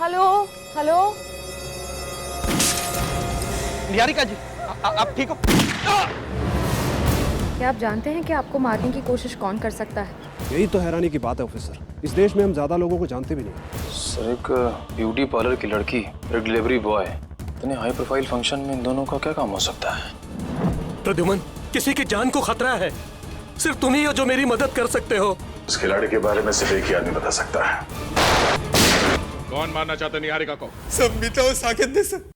Hello hello. Niharika जी, आप ठीक हो? क्या आप जानते हैं कि आपको मारने की कोशिश कौन कर सकता है? यही तो हैरानी की बात है ऑफिसर, इस देश में हम ज्यादा लोगों को जानते भी नहीं। सर, एक ब्यूटी पार्लर की लड़की, एक डिलीवरी बॉय, इतने हाई प्रोफाइल फंक्शन में इन दोनों का क्या काम हो सकता है? प्रद्युमन, किसी की जान को खतरा है। सिर्फ तुम ही हो जो मेरी मदद कर सकते हो। उस खिलाड़ी के बारे में सिर्फ एक ही आदमी बता सकता है। कौन मारना चाहता निहारिका को? सब मीता और साकेत ने सर।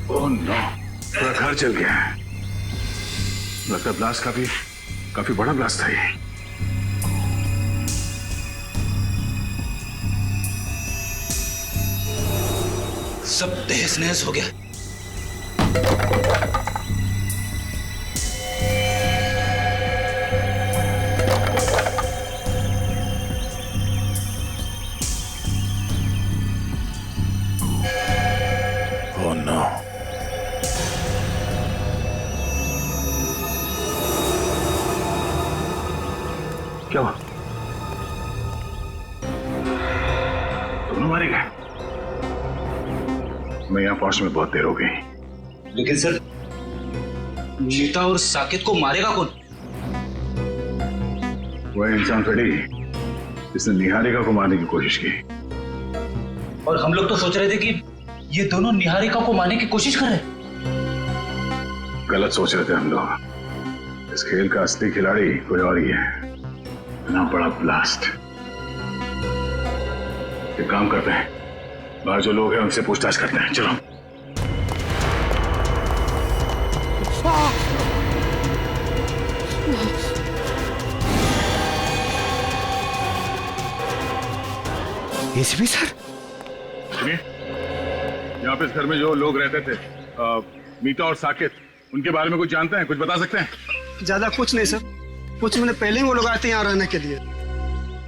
ओह नो, पूरा घर जल गया है। लगता है ब्लास्ट काफी बड़ा ब्लास्ट था ये। सब तहस नहस हो गया। ओह नो, क्या हुआ? दोनों मारे गए? मैं यहाँ पहुंचने में बहुत देर हो गई। लेकिन सर, मीता और साकेत को मारेगा कौन? वह इंसान थोड़ी जिसने निहारिका को मारने की कोशिश की। और हम लोग तो सोच रहे थे कि ये दोनों निहारिका को मारने की कोशिश कर रहे हैं। गलत सोच रहे थे हम लोग। इस खेल का असली खिलाड़ी कोई और ही है। इतना बड़ा ब्लास्ट। एक काम करते हैं, बाहर जो लोग हैं उनसे पूछताछ करते हैं। चलो। एसीपी सर, सुनिए, यहाँ पे इस घर में जो लोग रहते थे, मीता और साकेत, उनके बारे में कुछ जानते हैं? कुछ बता सकते हैं? ज्यादा कुछ नहीं सर, कुछ महीने पहले ही वो लोग आए थे यहाँ रहने के लिए।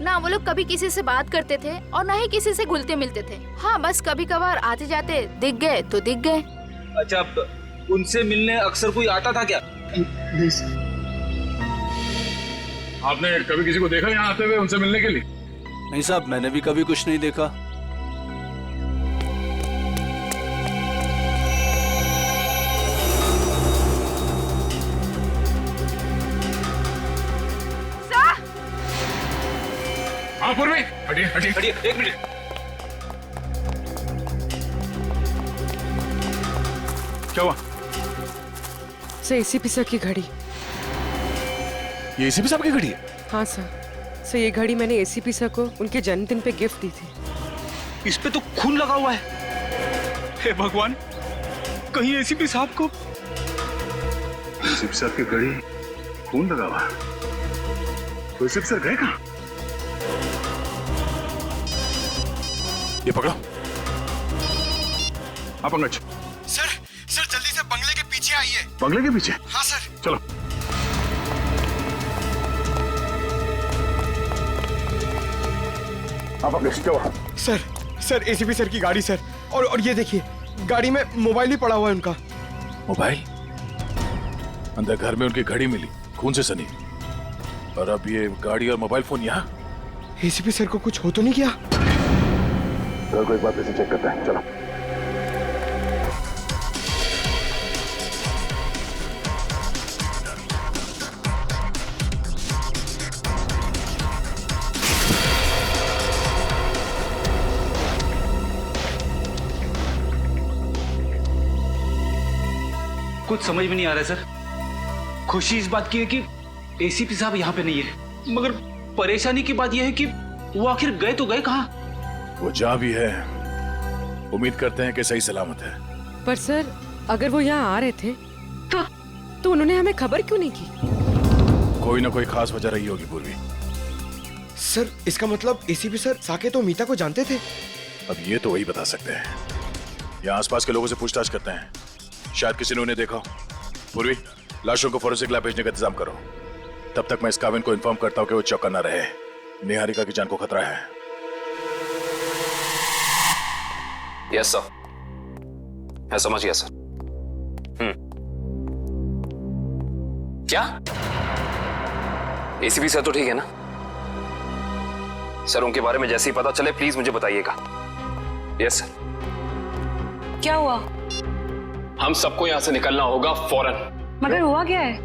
ना वो लोग कभी किसी से बात करते थे और ना ही किसी से घुलते मिलते थे। हाँ, बस कभी कभार आते जाते दिख गए तो दिख गए। अच्छा, उनसे मिलने अक्सर कोई आता था क्या? नहीं सर। आपने कभी किसी को देखा यहाँ आते हुए उनसे मिलने के लिए? नहीं साहब, मैंने भी कभी कुछ नहीं देखा। हाँ पूर्वी, हटिए हटिए। हटिए, एक मिनट। क्या हुआ? सर, एसीपी सर की घड़ी। ये एसीपी साहब की घड़ी है? हाँ सर, ये घड़ी मैंने एसीपी सर को उनके जन्मदिन पे गिफ्ट दी थी। इस पे तो खून लगा हुआ है। हे भगवान, कहीं एसीपी साहब को। सिप साहब की घड़ी खून लगा हुआ। तो सिप सर गए कहाँ? ये पकड़ो। आप पंकज। सर जल्दी से बंगले के पीछे आइए। बंगले के पीछे? हाँ सर। चलो। आप पंकज, क्या हुआ? सर एसीपी सर की गाड़ी सर, और ये देखिए, गाड़ी में मोबाइल ही पड़ा हुआ है उनका। मोबाइल? अंदर घर में उनकी घड़ी मिली, खून से सनी, और अब ये गाड़ी और मोबाइल फोन यहाँ। एसीपी सर को कुछ हो तो नहीं गया? सर को एक बार फिर से चेक करते हैं। चलो। कुछ समझ में नहीं आ रहा है सर। खुशी इस बात की है कि एसीपी साहब यहाँ पे नहीं है, मगर परेशानी की बात यह है कि वो आखिर गए तो गए कहाँ? वो जहाँ भी है, उम्मीद करते हैं कि सही सलामत है। पर सर, अगर वो यहाँ आ रहे थे तो उन्होंने हमें खबर क्यों नहीं की? कोई ना कोई खास वजह रही होगी पूर्वी। सर इसका मतलब एसीपी सर साकेत और मीता को जानते थे? अब ये तो वही बता सकते हैं। यहाँ आसपास के लोगों से पूछताछ करते हैं, शायद किसी ने उन्हें देखा हो। पूर्वी, लाशों को फोरेंसिक लैब भेजने का इंतजाम करो। तब तक मैं इस काविन को इन्फॉर्म करता हूँ कि वो चौकन्ना रहे। निहारिका की जान को खतरा है। यस सर, मैं समझ गया सर। क्या एसीपी सर तो ठीक है ना सर? उनके बारे में जैसे ही पता चले प्लीज मुझे बताइएगा। Yes sir. क्या हुआ? हम सबको यहां से निकलना होगा फौरन। मगर हुआ क्या है?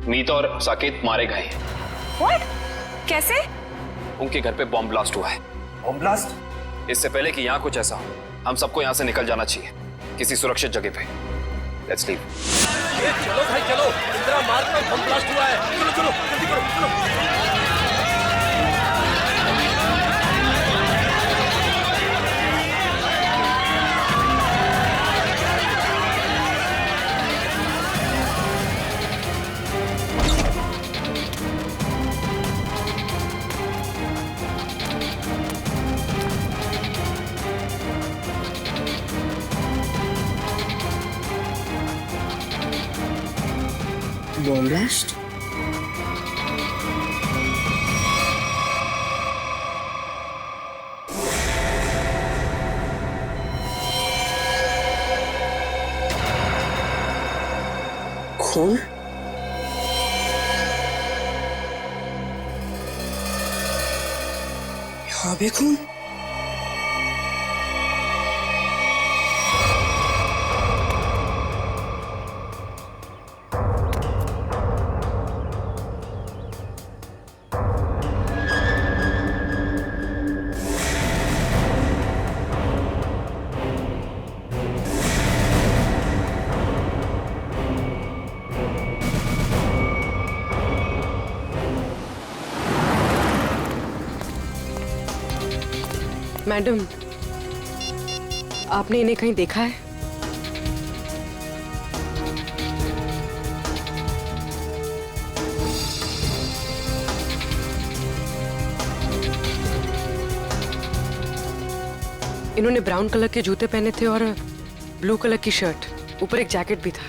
मीता और साकेत मारे गए हैं। What? कैसे? उनके घर पे बॉम्ब ब्लास्ट हुआ है। Bomb blast? इससे पहले कि यहाँ कुछ ऐसा हो, हम सबको यहाँ से निकल जाना चाहिए किसी सुरक्षित जगह पे। Let's leave. चलो भाई चलो, इंदिरा मार्ग में बम ब्लास्ट हुआ है। चलो चलो जल्दी करो, चलो। Bomb blast? खून? यहाँ भी खून? मैडम, आपने इन्हें कहीं देखा है? इन्होंने ब्राउन कलर के जूते पहने थे और ब्लू कलर की शर्ट, ऊपर एक जैकेट भी था।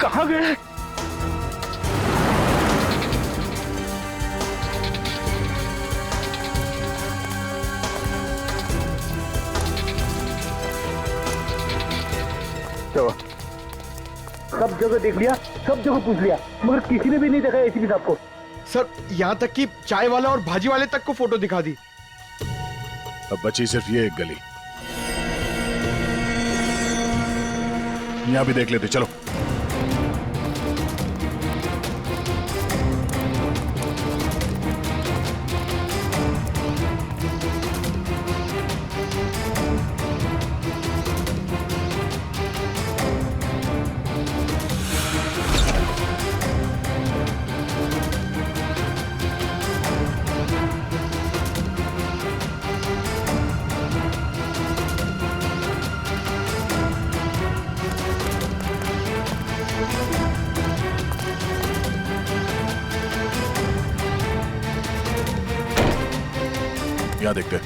कहाँ गए? सब जगह देख लिया, सब जगह पूछ लिया, मगर किसी ने भी नहीं देखा एसीपी साहब को। सर यहाँ तक कि चाय वाला और भाजी वाले तक को फोटो दिखा दी। अब बची सिर्फ ये एक गली। यहाँ भी देख लेते, चलो। यहाँ देखते हैं।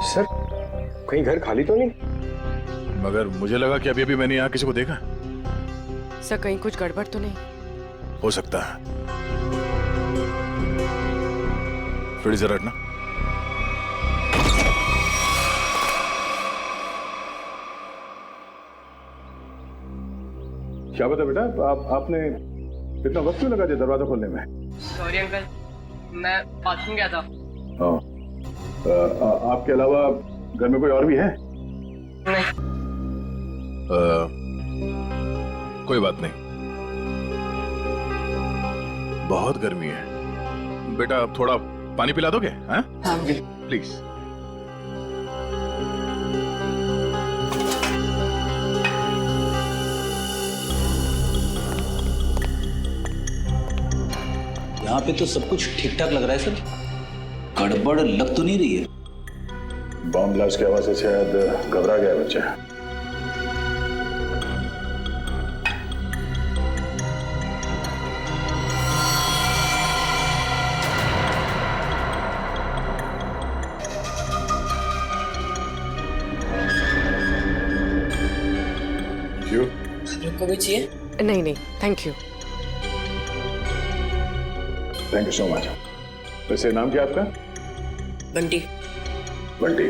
सर कहीं घर खाली तो नहीं? मगर मुझे लगा कि अभी अभी मैंने यहाँ किसी को देखा। सर कहीं कुछ गड़बड़ तो नहीं? हो सकता है। थोड़ी जरा हटना। क्या बता बेटा, आपने इतना वक्त क्यों लगा दिया दरवाजा खोलने में? सॉरी अंकल, मैं बाथरूम गया था। हाँ, आपके अलावा घर में कोई और भी है? नहीं। कोई बात नहीं। बहुत गर्मी है बेटा, थोड़ा पानी पिला दोगे? हाँ प्लीज। यहाँ पे तो सब कुछ ठीक ठाक लग रहा है सर, गड़बड़ लग तो नहीं रही है। बॉम्ब ब्लास्ट की आवाज से शायद घबरा गया बच्चा। क्यों? आपको भी चाहिए? नहीं नहीं, thank you. Thank you so much. वैसे नाम क्या आपका? बंटी। बंटी।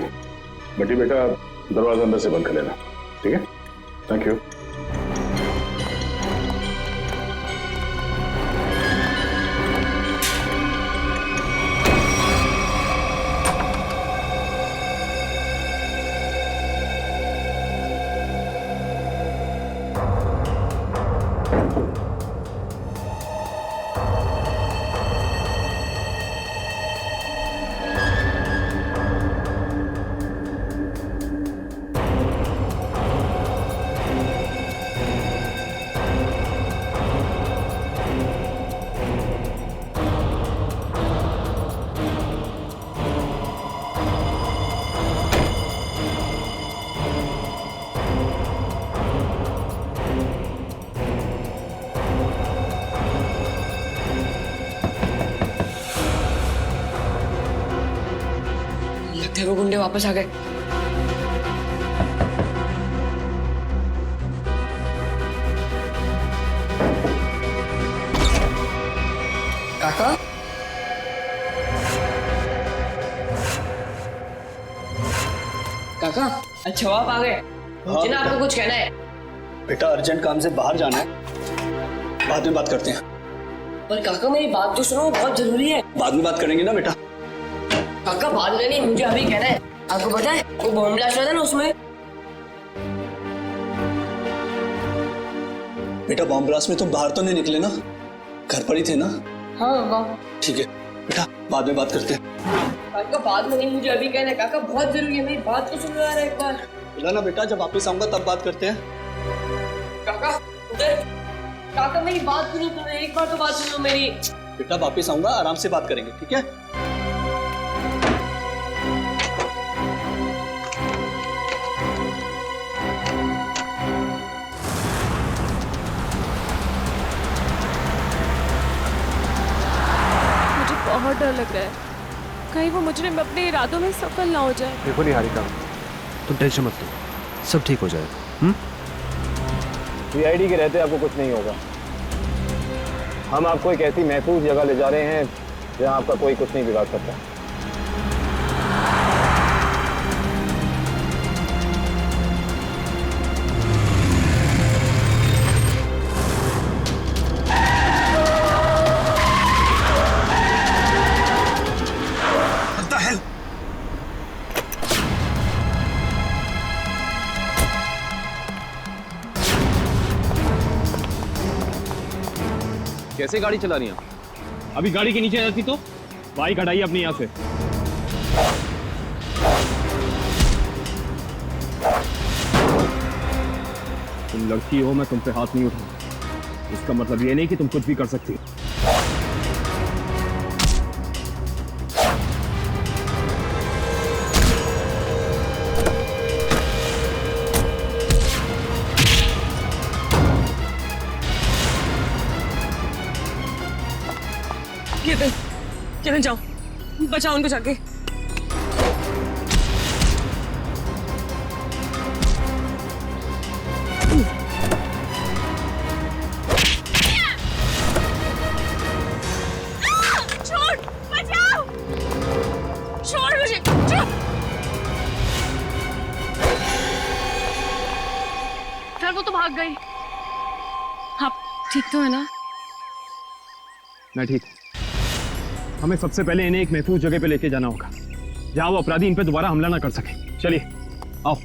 बंटी बेटा, दरवाजा अंदर से बंद कर लेना, ठीक है? Thank you. लगता है वो गुंडे वापस आ गए। काका? काका, अच्छा आप आ गए। मुझे ना आपको कुछ कहना है। बेटा अर्जेंट काम से बाहर जाना है, बाद में बात करते हैं। पर काका मेरी बात तो सुनो, बहुत जरूरी है। बाद में बात करेंगे ना बेटा। काका बाद में नहीं, मुझे अभी कहना है। आपको पता है वो बॉम्ब ब्लास्ट हुआ था ना, उसमें बेटा बॉम्ब ब्लास्ट में तुम बाहर तो नहीं निकले ना, घर पर ही थे ना? हाँ वाह। ठीक है बेटा, बाद में बात करते हैं। काका बाद में नहीं, मुझे अभी कहना है। काका बहुत जरूरी है, मेरी बात तो सुनो यार एक बार। बोला ना बेटा, जब वापस आऊंगा तब बात करते हैं। काका उधर, काका मेरी बात सुनो, तुम्हें एक बार तो बात सुनो मेरी। बेटा वापस आऊंगा, आराम से बात करेंगे, ठीक है? बहुत डर लग रहा है, कहीं वो मुजरिम अपने इरादों में सफल ना हो जाए। देखो निहारिका, तुम टेंशन मत लो, सब ठीक हो जाएगा। सीआईडी के रहते आपको कुछ नहीं होगा। हम आपको एक ऐसी महफूज जगह ले जा रहे हैं जहां आपका कोई कुछ नहीं बिगाड़ सकता। कैसे गाड़ी चला रही हैं? अभी गाड़ी के नीचे जाती तो बाइक हटाइए अपनी यहाँ से। तुम लड़की हो, मैं तुम पे हाथ नहीं उठाऊंगा। इसका मतलब ये नहीं कि तुम कुछ भी कर सकती हो। चले जाओ, बचाओ उनको जाके। छोड़, बचाओ, छोड़ मुझे, छोड़। सर वो तो भाग गई। आप ठीक तो है ना? मैं ठीक। हमें सबसे पहले इन्हें एक महफूज जगह पे लेके जाना होगा, जहां वो अपराधी इन पे दोबारा हमला ना कर सके। चलिए आओ।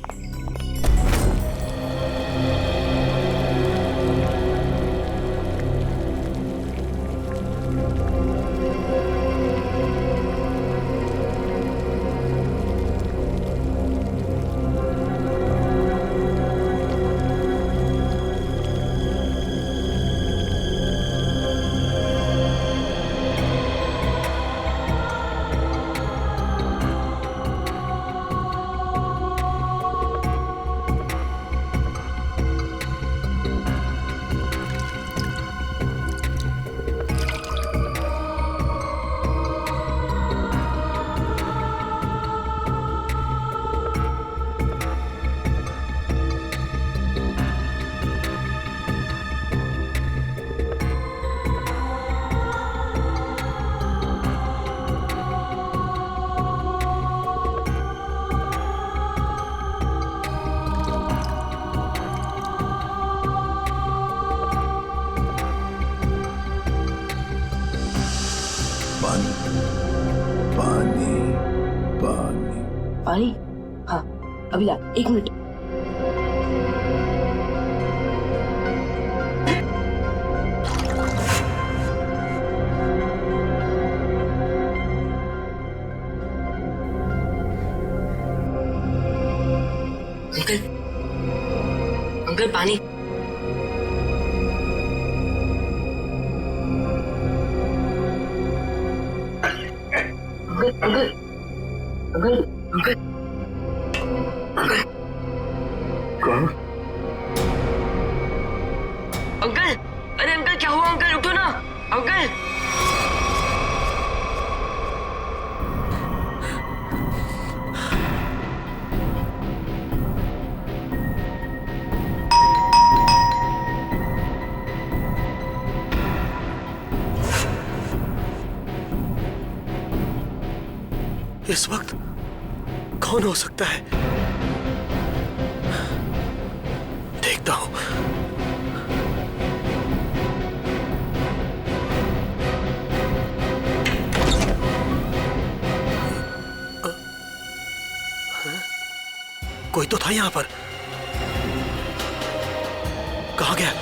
पानी पानी पानी पानी? हाँ अभी ला, 1 मिनट। अंकल, अंकल पानी। Uncle uncle uncle uncle uncle कौन? अंकल, अरे अंकल क्या हुआ? अंकल उठो ना अंकल। इस वक्त कौन हो सकता है? देखता हूं। कोई तो था यहां पर। कहां गया?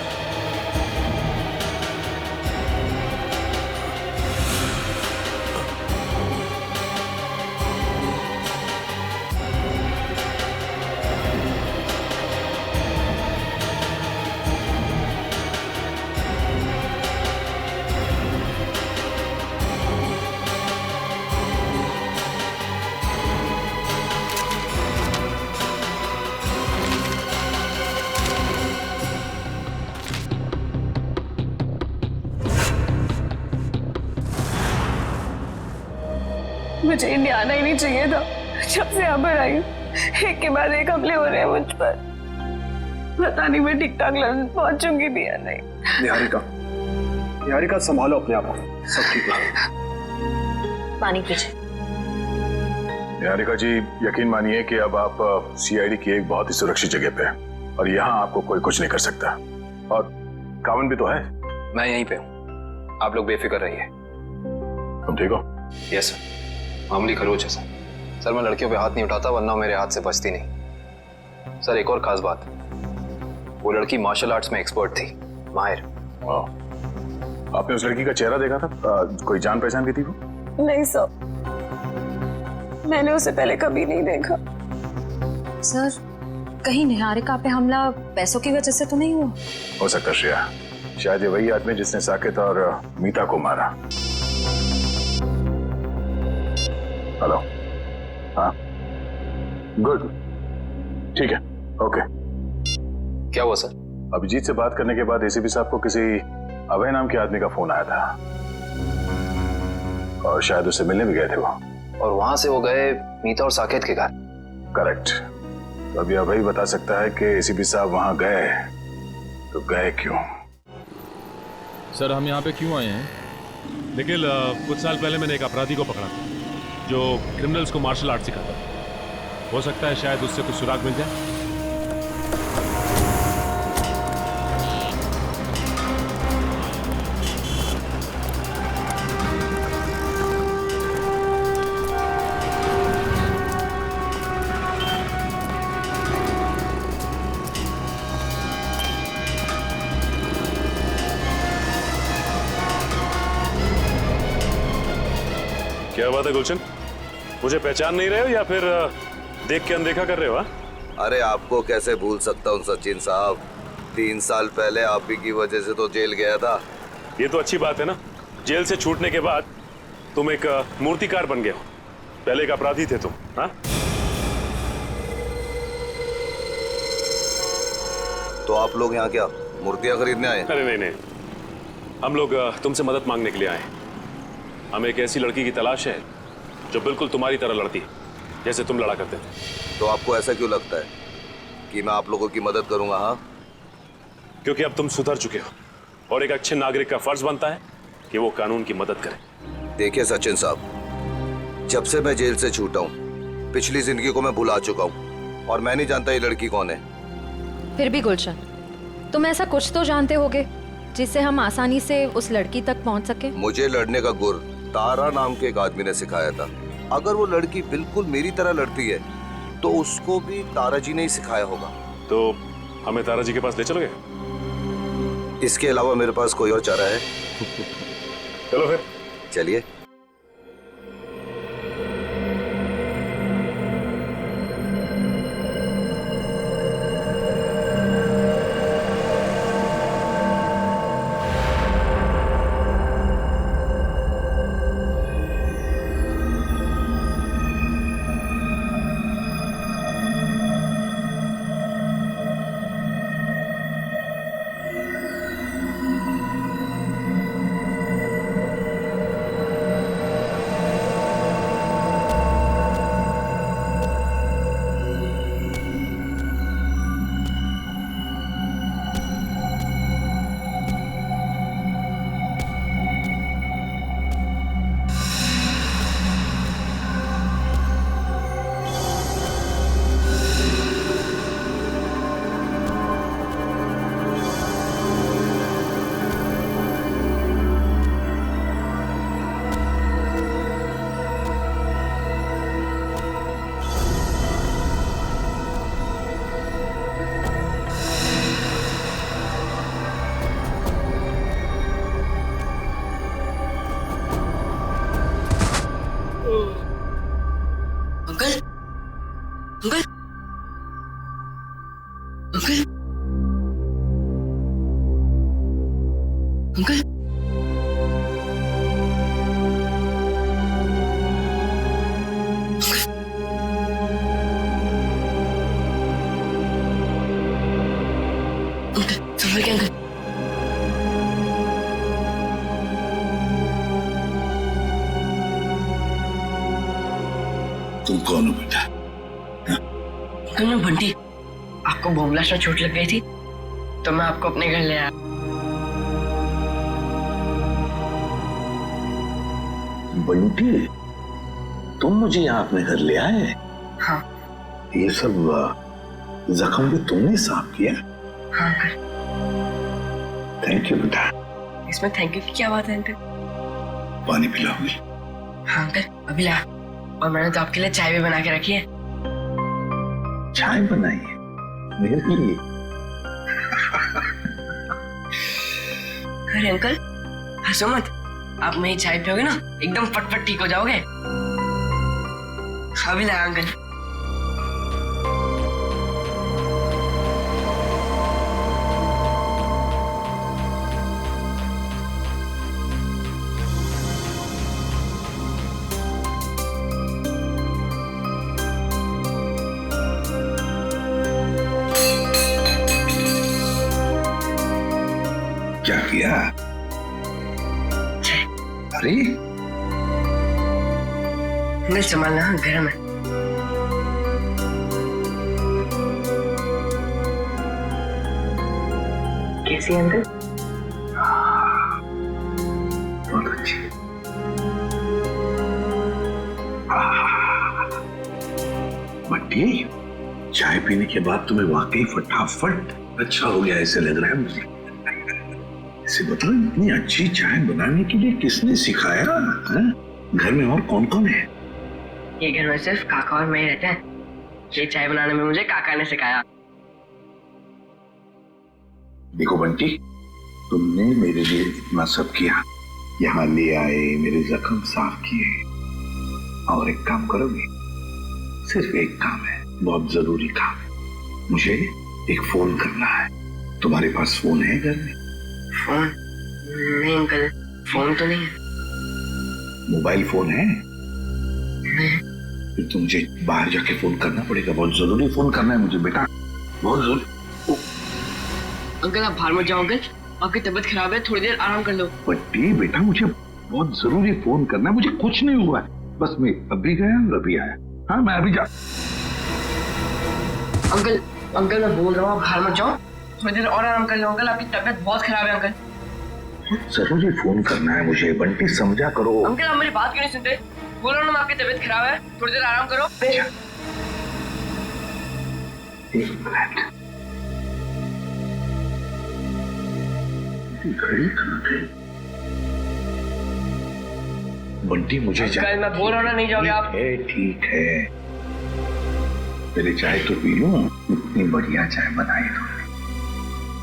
मुझे इंडिया आना ही नहीं चाहिए था। जब से यहाँ पर आई हूँ, एक के बाद एक हमले हो रहे हैं मुझ पर। पता नहीं मैं ठीक ठाक लंदन पहुंचूंगी भी या नहीं। निहारिका, निहारिका संभालो अपने आप को, सब ठीक है। पानी पीछे। निहारिका जी, यकीन मानिए कि अब आप सीआईडी की एक बहुत ही सुरक्षित जगह पे हैं और यहाँ आपको कोई कुछ नहीं कर सकता। और कावन भी तो है। मैं यहीं पे हूँ, आप लोग बेफिक्र रहिए। तुम ठीक हो? यस सर, मामूली खरोच है सर। मैं लड़कियों पे हाथ नहीं उठाता, वरना मेरे हाथ से बचती नहीं। सर एक और खास बात, वो लड़की मार्शल आर्ट्स में एक्सपर्ट थी, माहिर। आपने उस लड़की का चेहरा देखा था? कोई जान पहचान की थी वो? नहीं सर, मैंने उसे पहले कभी नहीं देखा। सर, कहीं निहारिका पे हमला पैसों की वजह से तो नहीं हुआ? हो सकता श्रेया, शायद ये वही आदमी जिसने साकेत और मीता को मारा। हेलो, हाँ, गुड, ठीक है, ओके। क्या हुआ सर? अभिजीत से बात करने के बाद एसीपी साहब को किसी अभय नाम के आदमी का फोन आया था और शायद उससे मिलने भी गए थे वो। और वहां से वो गए मीता और साकेत के घर? करेक्ट। तो अभी अभय बता सकता है कि एसीपी साहब वहां गए तो गए क्यों। सर हम यहाँ पे क्यों आए हैं? निखिल, कुछ साल पहले मैंने एक अपराधी को पकड़ा था जो क्रिमिनल्स को मार्शल आर्ट सिखाता था। हो सकता है शायद उससे कुछ सुराग मिल जाए। क्या बात है गुलशन, मुझे पहचान नहीं रहे हो या फिर देख के अनदेखा कर रहे हो? अरे आपको कैसे भूल सकता हूँ सचिन साहब, 3 साल पहले आप ही की वजह से तो जेल गया था। ये तो अच्छी बात है ना, जेल से छूटने के बाद तुम एक मूर्तिकार बन गए हो। पहले एक अपराधी थे तुम। हाँ, तो आप लोग यहाँ क्या मूर्तियाँ खरीदने आए? अरे नहीं, हम लोग तुमसे मदद मांगने के लिए आए। हमें एक ऐसी लड़की की तलाश है जो बिल्कुल तुम्हारी तरह लड़ती है, जैसे तुम लड़ा करते थे। तो आपको ऐसा क्यों लगता है कि मैं आप लोगों की मदद करूंगा? हाँ, क्योंकि अब तुम सुधर चुके हो और एक अच्छे नागरिक का फर्ज बनता है कि वो कानून की मदद करे। देखिए सचिन साहब, जब से मैं जेल से छूटा हूँ पिछली जिंदगी को मैं भुला चुका हूँ और मैं नहीं जानता ये लड़की कौन है। फिर भी गुलशन, तुम ऐसा कुछ तो जानते होगे जिससे हम आसानी से उस लड़की तक पहुंच सके। मुझे लड़ने का गुर तारा नाम के एक आदमी ने सिखाया था। अगर वो लड़की बिल्कुल मेरी तरह लड़ती है तो उसको भी तारा जी ने ही सिखाया होगा। तो हमें तारा जी के पास ले चलोगे? इसके अलावा मेरे पास कोई और चारा है? चलो फिर चलिए। अंकल संभल के अंकल। तुम कौन हो बेटा? अंकल मैं बंटी, आपको बॉम्ब ब्लास्ट में चोट लग गई थी तो मैं आपको अपने घर ले आया। बंटी, तुम मुझे यहाँ अपने घर ले आए? हाँ। ये सब जख्म भी तुमने साफ किया? हाँ अंकल। थैंक यू बेटा। इसमें थैंक यू की क्या बात है अंकल? पानी पिलाओगे? हाँ अंकल अभी ला। और मैंने तो आपके लिए चाय भी बना के रखी है। चाय बनाई है मेरे लिए? अरे अंकल हंसो मत, आप मेरी चाय पियोगे ना एकदम फटफट ठीक हो जाओगे। अभी लाया अंकल। क्या किया? अरे अंकल संभालना, गर्म है। कैसी है अंकल? बहुत अच्छी। बट्टी, चाय पीने के बाद तुम्हें वाकई फटाफट अच्छा हो गया ऐसे लग रहा है मुझे। इसे बताओ, इतनी अच्छी चाय बनाने के लिए किसने सिखाया? घर में और कौन कौन है? ये घर में सिर्फ काका और मैं ही रहते हैं। ये चाय बनाने में मुझे काका ने सिखाया। देखो बंटी, तुमने मेरे लिए इतना सब किया, यहाँ ले आए, मेरे जख्म साफ किए, और एक काम करोगे? सिर्फ एक काम है, बहुत जरूरी काम है। मुझे एक फोन करना है। तुम्हारे पास फोन है घर में? फोन? नहीं अंकल, फोन तो नहीं है। मोबाइल फोन है? नहीं। फिर तो मुझे बाहर जाके फोन करना पड़ेगा। बहुत जरूरी फोन करना है मुझे बेटा, बहुत जरूरी। अंकल आप बाहर मत जाओ अंकल, आपकी तबीयत खराब है, थोड़ी देर आराम कर लो। बट्टी बेटा, मुझे बहुत जरूरी फोन करना है। मुझे कुछ नहीं हुआ है, बस मैं अभी गया और अभी आया। हाँ मैं अभी जा। अंकल अंकल मैं बोल रहा हूँ, आप बाहर मत जाओ, थोड़ी देर और आराम कर लो। अंकल आपकी तबीयत बहुत खराब है अंकल। जरूरी फोन करना है मुझे बंटी, समझा करो। अंकल आप मेरी बात क्यों नहीं सुनते? बोल रहा हूँ ना, आपकी तबीयत खराब है, थोड़ी देर आराम करो। एक मिनट, घड़ी कहाँ गई? बंटी मुझे अंकल मैं बोल रहा हूँ ना, नहीं जाओगे आप। ठीक है, मेरी चाय तो पी लूं। इतनी बढ़िया चाय बनाई तुमने,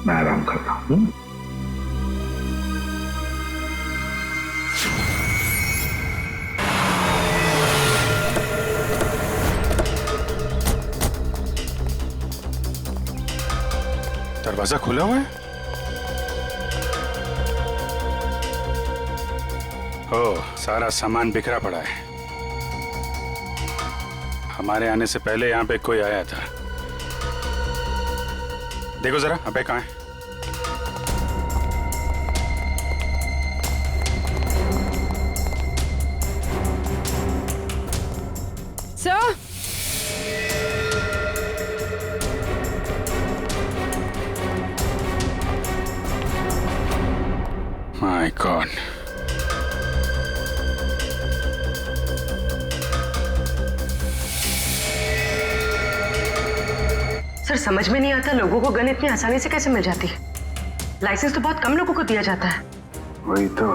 मैं आराम करता हूँ। दरवाजा खुला हुआ है। ओह, सारा सामान बिखरा पड़ा है। हमारे आने से पहले यहाँ पे कोई आया था। देखो जरा, अबे कहाँ है? Sir, my God. सर समझ में नहीं आता लोगों को गन इतनी आसानी से कैसे मिल जाती है। लाइसेंस तो बहुत कम लोगों को दिया जाता है। वही तो,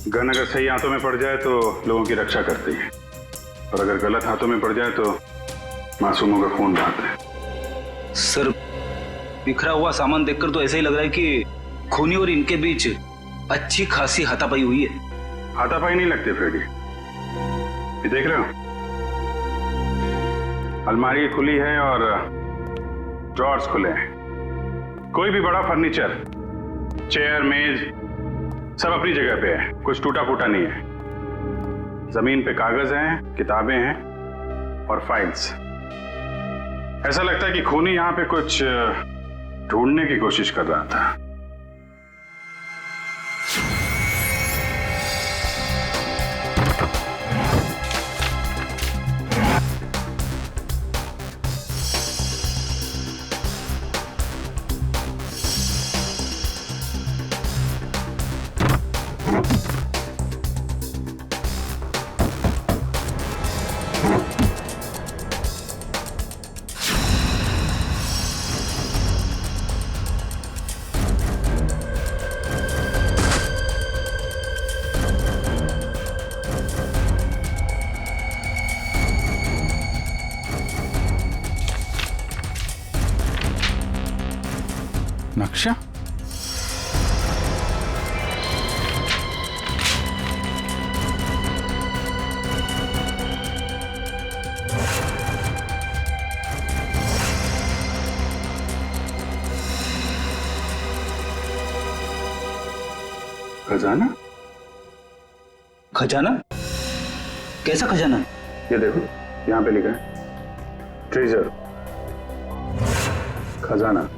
गन अगर सही हाथों में पड़ जाए तो लोगों की रक्षा करती है, और अगर गलत हाथों में पड़ जाए तो मासूमों का खून बहाता है। सर बिखरा हुआ सामान देखकर तो ऐसा ही लग रहा है कि खूनी और इनके बीच अच्छी खासी हाथापाई हुई है। हाथापाई नहीं लगती फ्रेडी, ये देख रहे हो, अलमारी खुली है और ड्रॉर्स खुले हैं। कोई भी बड़ा फर्नीचर, चेयर, मेज, सब अपनी जगह पे है, कुछ टूटा फूटा नहीं है। जमीन पे कागज हैं, किताबें हैं और फाइल्स। ऐसा लगता है कि खूनी यहां पे कुछ ढूंढने की कोशिश कर रहा था। नक्शा? खजाना? खजाना? कैसा खजाना? ये देखो, यहां पे लिखा है ट्रेजर, खजाना।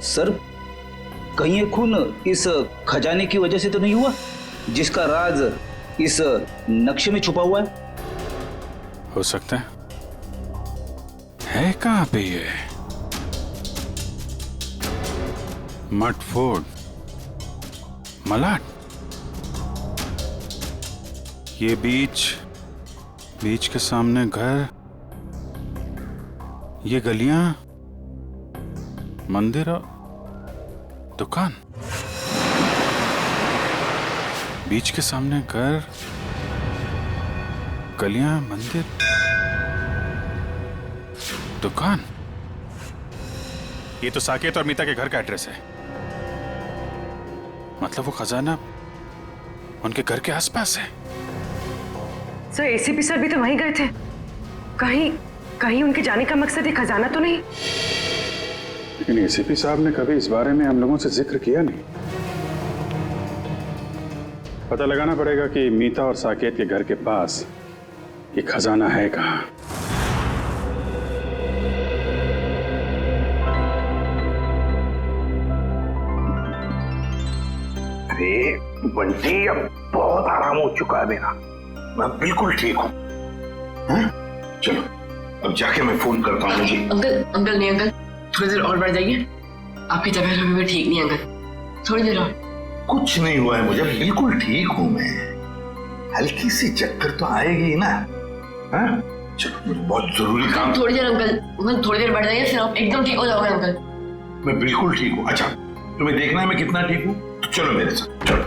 सर कहीं ये खून इस खजाने की वजह से तो नहीं हुआ जिसका राज इस नक्शे में छुपा हुआ है? हो सकता है कहां पे ये? मट फोर्ड, मलाड, ये बीच के सामने घर, ये गलियां, मंदिर और दुकान। बीच के सामने घर, गलियां, मंदिर, दुकान। ये तो साकेत और मीता के घर का एड्रेस है। मतलब वो खजाना उनके घर के आसपास है। सर एसीपी सर भी तो वहीं गए थे। कहीं उनके जाने का मकसद ये खजाना तो नहीं? लेकिन एसीपी साहब ने कभी इस बारे में हम लोगों से जिक्र किया नहीं। पता लगाना पड़ेगा कि मीता और साकेत के घर के पास ये खजाना है कहां। अरे बंटी, अब बहुत आराम हो चुका है मेरा, मैं बिल्कुल ठीक हूँ। चलो अब जाके मैं फोन करता हूँ। जी अंकल नहीं अंकल, थोड़ी देर और बढ़ जाइए। आपकी तबीयत अभी भी ठीक नहीं है अंकल, थोड़ी देर और। कुछ नहीं हुआ है मुझे, बिल्कुल ठीक हूँ मैं। हल्की सी चक्कर तो आएगी ना। चलो मुझे बहुत जरूरी काम। थोड़ी देर अंकल, थोड़ी देर बढ़ जाइए, फिर आप एकदम ठीक हो जाओगे अंकल। मैं बिल्कुल ठीक हूँ। अच्छा तुम्हें देखना है मैं कितना ठीक हूँ, तो चलो मेरे साथ चलो।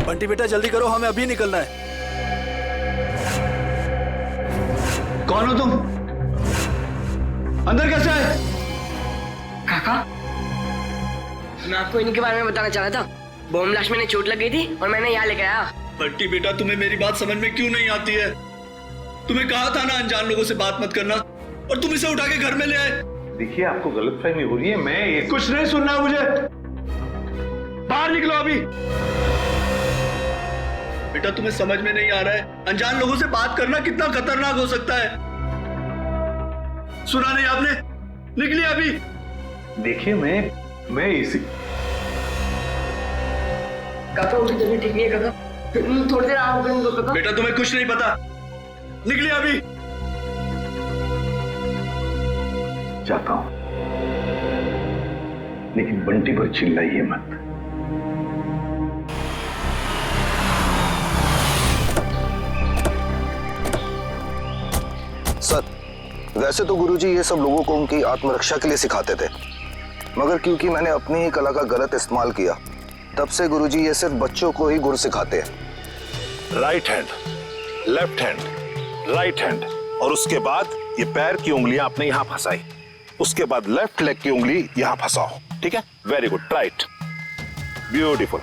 बंटी बेटा जल्दी करो, हमें अभी निकलना है। कौन हो तुम? अंदर कैसे आए? काका, मैं आपको इनके बारे में बताना चाह रहा था। बॉम्ब ब्लास्ट में चोट लग गई थी और मैंने यहाँ लेकर आया। बंटी बेटा तुम्हें मेरी बात समझ में क्यों नहीं आती है? तुम्हें कहा था ना अनजान लोगों से बात मत करना, और तुम इसे उठा के घर में ले आए। देखिए आपको गलतफहमी हो रही है। मैं कुछ नहीं सुनना मुझे, बाहर निकलो अभी। बेटा तुम्हें समझ में नहीं आ रहा है, अनजान लोगों से बात करना कितना खतरनाक हो सकता है। सुना नहीं आपने? निकलिए अभी। देखिए मैं इसी काका उनकी तबीयत ठीक नहीं है काका, थोड़ी देर आराम करने दो काका। बेटा तुम्हें कुछ नहीं पता, निकलिए अभी। जाता हूं, लेकिन बंटी पर चिल्लाइए मत। सर, वैसे तो गुरुजी ये सब लोगों को उनकी आत्मरक्षा के लिए सिखाते थे, मगर क्योंकि मैंने अपनी ही कला का गलत इस्तेमाल किया, तब से गुरुजी ये सिर्फ बच्चों को ही गुर सिखाते हैं। Right hand, left hand, right hand, और उसके बाद ये पैर की उंगलियां आपने यहां फंसाई, उसके बाद लेफ्ट लेग की उंगली यहां फंसाओ। ठीक है? वेरी गुड, राइट, ब्यूटीफुल,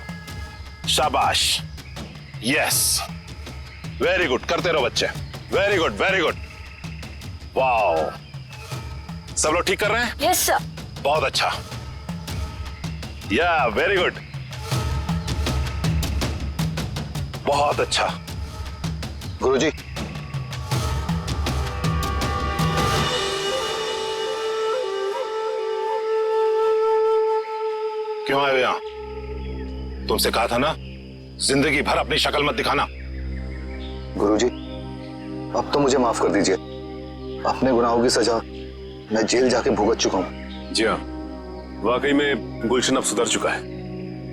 शाबाश, यस, वेरी गुड, करते रहो बच्चे, very good, very good, wow. सब लोग ठीक कर रहे हैं? Yes sir. बहुत अच्छा, या वेरी गुड, बहुत अच्छा। गुरुजी, क्यों आए हो यहां? तुमसे कहा था ना जिंदगी भर अपनी शक्ल मत दिखाना। गुरुजी, अब तो मुझे माफ कर दीजिए। अपने गुनाहों की सजा मैं जेल जाके भुगत चुका हूं। जी हाँ, वाकई में गुलशन अब सुधर चुका है।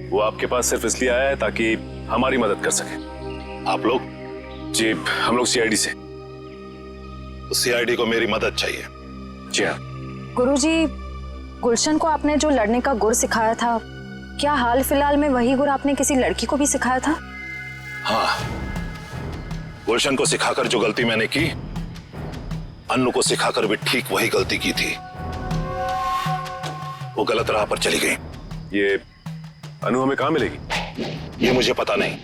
वो आपके पास सिर्फ इसलिए आया है ताकि हमारी मदद कर सके। आप लोग? जी, हम लोग सीआईडी से। तो सीआईडी को मेरी मदद चाहिए। जी हाँ। गुरुजी, गुलशन को आपने जो लड़ने का गुर सिखाया था, क्या हाल फिलहाल में वही गुर आपने किसी लड़की को भी सिखाया था? हाँ, गुलशन को सिखाकर जो गलती मैंने की, अन्नू को सिखाकर भी ठीक वही गलती की थी। वो गलत राह पर चली गई। ये अनु हमें कहां मिलेगी? ये मुझे पता नहीं,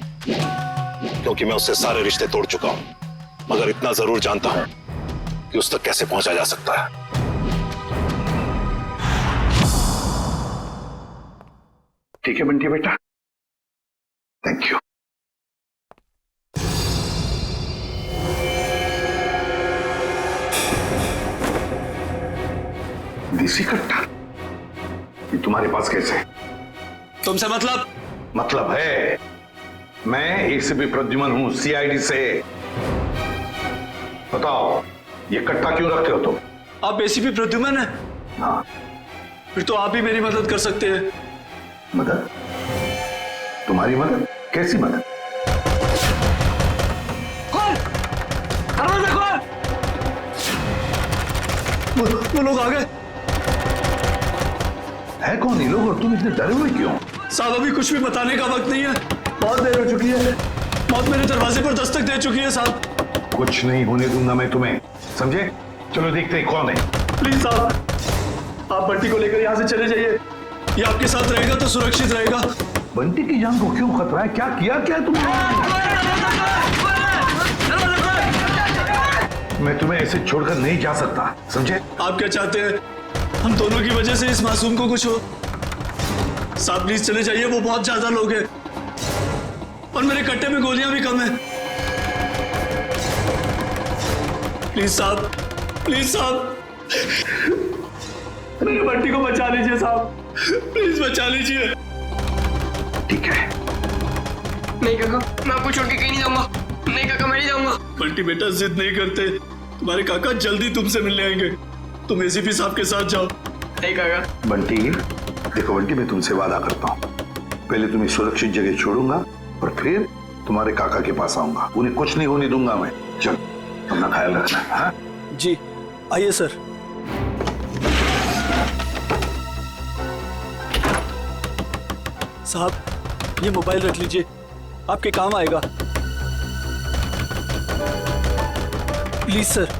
क्योंकि मैं उससे सारे रिश्ते तोड़ चुका हूं, मगर इतना जरूर जानता हूं कि उस तक कैसे पहुंचा जा सकता है। ठीक है बंटी बेटा, थैंक यू। देसी कट्टा ये तुम्हारे पास कैसे? तुमसे मतलब है, मैं एसीपी प्रद्युमन हूं, सीआईडी से। बताओ, ये कट्टा क्यों रखे हो तुम? आप एसीपी प्रद्युमन हैं? हाँ। फिर तो आप ही मेरी मदद कर सकते हैं। मदद? तुम्हारी मदद? कैसी मदद? कौन? दरवाजा खोल! वो लोग आ गए। है कौन ये लोग और तुम इतने डरे हुए क्यों? साहब, अभी कुछ भी बताने का वक्त नहीं है, बहुत देर हो चुकी है। मौत मेरे दरवाजे पर दस्तक दे चुकी है साहब। कुछ नहीं होने दूंगा मैं तुम्हें, समझे? चलो देखते हैं कौन है। प्लीज साहब, आप बंटी को लेकर यहाँ से चले जाइए। ये आपके साथ रहेगा तो सुरक्षित रहेगा। बंटी की जान को क्यों खतरा है? क्या किया क्या है तुमने? मैं तुम्हें ऐसे छोड़कर नहीं जा सकता, समझे? आप क्या चाहते हैं? हम दोनों की वजह से इस मासूम को कुछ हो? साहब प्लीज चले जाइए, वो बहुत ज्यादा लोग हैं और मेरे कट्टे में गोलियां भी कम हैं। प्लीज साहब, प्लीज साहब, मेरे बंटी को बचा लीजिए साहब, प्लीज बचा लीजिए। ठीक है। नहीं काका, मैं आपको छोड़ के कहीं नहीं जाऊंगा। नहीं काका, मैं नहीं जाऊंगा। बंटी बेटा जिद नहीं करते, तुम्हारे काका जल्दी तुमसे मिलने आएंगे। तुम एसीपी साहब के साथ जाओ। नहीं काका। बंटी, देखो बंटी, मैं तुमसे वादा करता हूँ, पहले तुम्हें सुरक्षित जगह छोड़ूंगा और फिर तुम्हारे काका के पास आऊंगा। उन्हें कुछ नहीं होने दूंगा मैं। चल, अपना ख्याल रखना। हाँ जी, आइए सर। साहब, ये मोबाइल रख लीजिए, आपके काम आएगा। Please sir.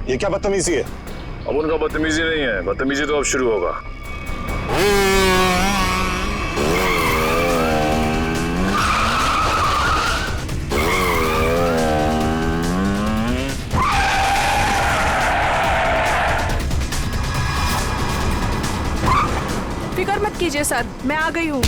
ये क्या बदतमीजी है? अब उनका बदतमीजी नहीं है, बदतमीजी तो अब शुरू होगा। फिक्र मत कीजिए सर, मैं आ गई हूँ।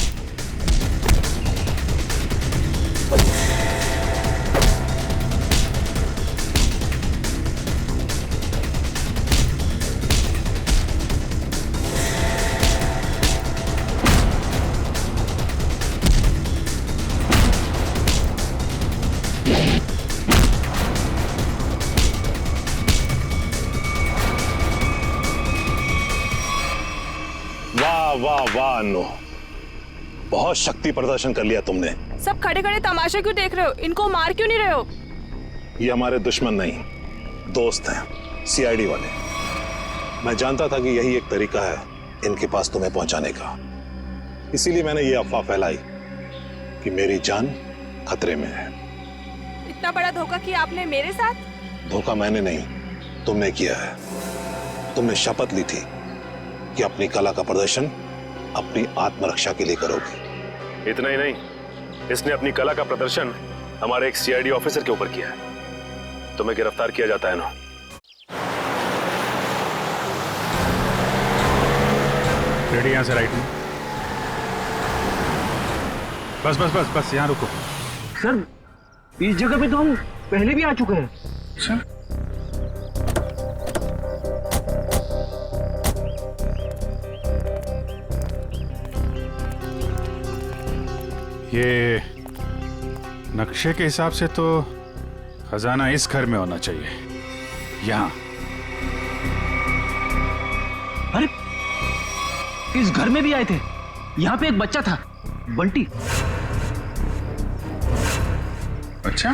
वाह वाह अन्नू, बहुत शक्ति प्रदर्शन कर लिया तुमने। सब खड़े खड़े तमाशा क्यों देख रहे हो? इनको मार क्यों नहीं रहे हो? ये हमारे दुश्मन नहीं, दोस्त हैं, सीआईडी वाले। मैं जानता था कि यही एक तरीका है इनके पास तुम्हें पहुंचाने का, इसीलिए मैंने ये अफवाह फैलाई कि मेरी जान खतरे में है। इतना बड़ा धोखा किया आपने मेरे साथ? धोखा मैंने नहीं, तुमने किया है। तुमने शपथ ली थी कि अपनी कला का प्रदर्शन अपनी आत्मरक्षा के लिए करोगे। इतना ही नहीं, इसने अपनी कला का प्रदर्शन हमारे एक सीआईडी ऑफिसर के ऊपर किया है। तुम्हें गिरफ्तार किया जाता है ना। रेडी, यहां से राइट में। बस बस बस बस, यहां रुको। सर, इस जगह पे तो हम पहले भी आ चुके हैं। अच्छा, ये नक्शे के हिसाब से तो खजाना इस घर में होना चाहिए, यहाँ। अरे, इस घर में भी आए थे। यहाँ पे एक बच्चा था, बंटी। अच्छा,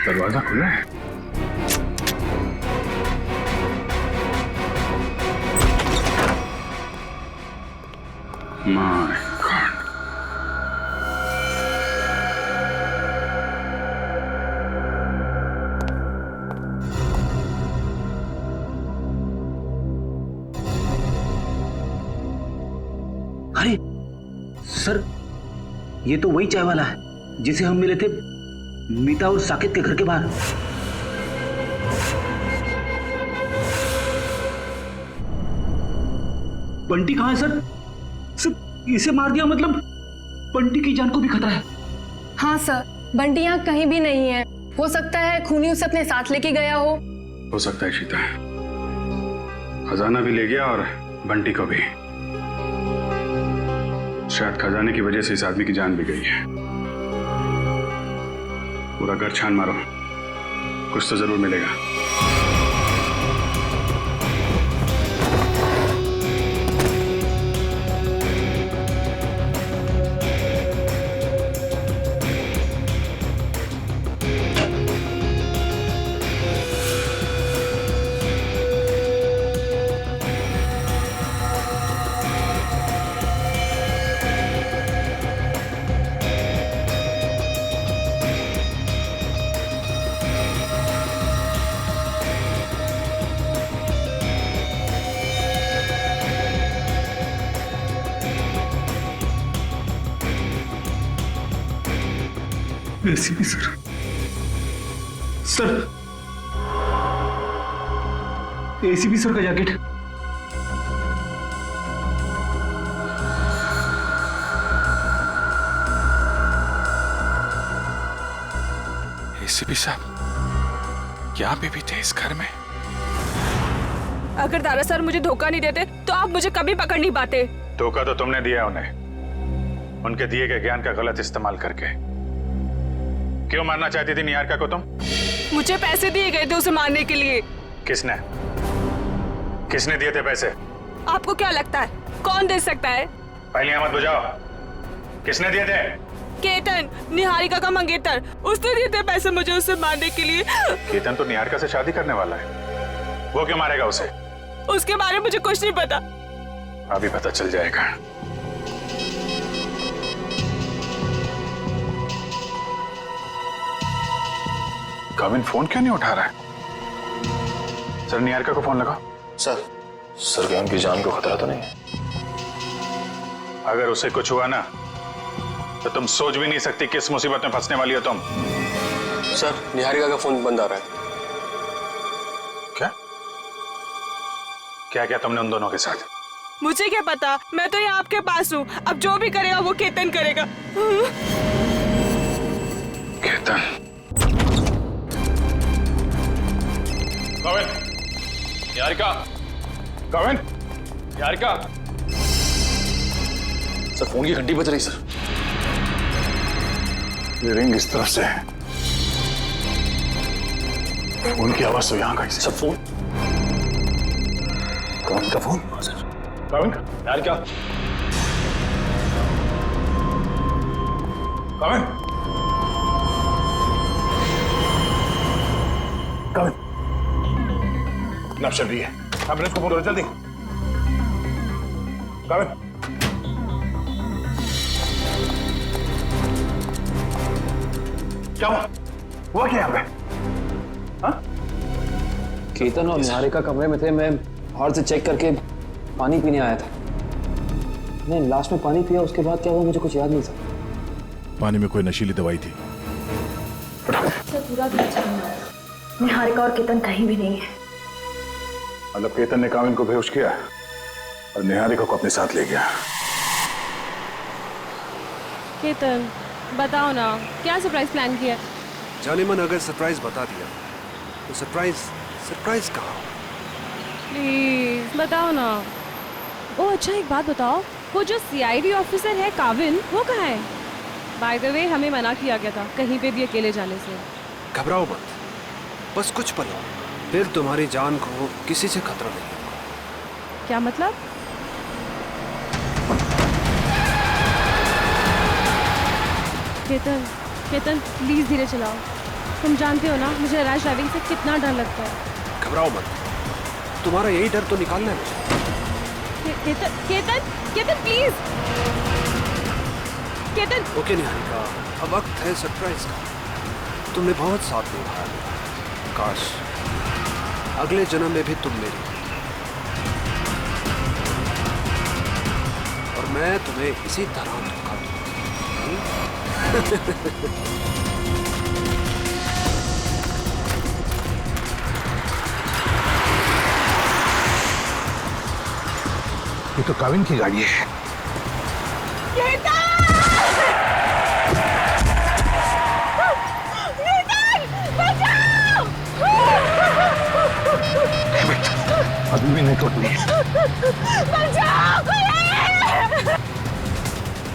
दरवाजा खुला है। My God. अरे सर, ये तो वही चाय वाला है जिसे हम मिले थे मीता और साकिब के घर के बाहर। बंटी कहाँ है सर? सर, इसे मार दिया मतलब बंटी की जान को भी खतरा है। हाँ सर, बंटी यहाँ कहीं भी नहीं है। हो सकता है खूनी उसे अपने साथ लेके गया हो सकता है शीता, खजाना भी ले गया और बंटी को भी। शायद खजाने की वजह से इस आदमी की जान भी गई है। पूरा घर छान मारो, कुछ तो जरूर मिलेगा। ACP sir, sir ACP sir का जैकेट। एसीपी साहब, क्या आप भी थे इस घर में? अगर दारा सर मुझे धोखा नहीं देते तो आप मुझे कभी पकड़ नहीं पाते। धोखा तो तुमने दिया उन्हें, उनके दिए गए ज्ञान का गलत इस्तेमाल करके। क्यों मारना चाहती थी निहारिका को तुम? मुझे पैसे दिए गए थे उसे मारने के लिए। किसने किसने दिए थे पैसे? आपको क्या लगता है कौन दे सकता है? पहले मत बुझाओ, किसने दिए थे? केतन, निहारिका का मंगेतर, उसने दिए थे पैसे मुझे उसे मारने के लिए। केतन तो निहारिका से शादी करने वाला है, वो क्यों मारेगा उसे? उसके बारे में मुझे कुछ नहीं पता। अभी पता चल जाएगा। काविन फोन क्यों नहीं उठा रहा है? सर निहारिका को फोन लगा। सर क्या उनकी जान को खतरा तो नहीं है? अगर उसे कुछ हुआ ना तो तुम सोच भी नहीं सकती किस मुसीबत में फंसने वाली हो तुम। सर निहारिका का फोन बंद आ रहा है। क्या क्या तुमने उन दोनों के साथ? मुझे क्या पता, मैं तो यहाँ आपके पास हूँ। अब जो भी करेगा वो केतन करेगा। केतन। काविन, निहारिका, काविन, निहारिका। सर फोन की घंटी बज रही सर। ये रिंग इस तरफ से है, फोन की आवाज तो यहाँ का ही। सर फोन कौन का फोन? सर काविन, निहारिका, काविन, काविन, नब चल रही है, एम्बुलेंस को फोन करो जल्दी। काविन, क्या हुआ क्या यहाँ पे? हाँ? केतन और निहारिका कमरे में थे, मैं बाहर से चेक करके पानी पीने आया था। मैं लास्ट में पानी पिया, उसके बाद क्या हुआ मुझे कुछ याद नहीं सर। पानी में कोई नशीली दवाई थी। पूरा निहारिका और केतन कहीं भी नहीं है। मतलब केतन ने काविन को बेहोश किया और निहारिका को अपने साथ ले गया। केतन बताओ ना, क्या सरप्राइज प्लान किया? जाने मन अगर सरप्राइज बता दिया तो सरप्राइज कहाँ? प्लीज बताओ ना। ओ अच्छा, एक बात बताओ, वो जो सीआईडी ऑफिसर है काविन, वो कहाँ है? बाय द वे हमें मना किया गया था कहीं पे भी अकेले जाने से। घबराओ मत, बस कुछ पल और, फिर तुम्हारी जान को किसी से खतरा नहीं होगा। क्या मतलब? केतन प्लीज धीरे चलाओ। तुम जानते हो ना मुझे रैश ड्राइविंग से कितना डर लगता है। घबराओ मत, तुम्हारा यही डर तो निकालना है। केतन प्लीज। केतन। ओके निहारिका, अब वक्त है सरप्राइज का। तुमने बहुत साथ निभाया, काश अगले जन्म में भी तुम मेरी और मैं तुम्हें इसी तरह धोखा दूंगा। ये तो काविन की गाड़ी है। अभी भी नहीं टूटनी है।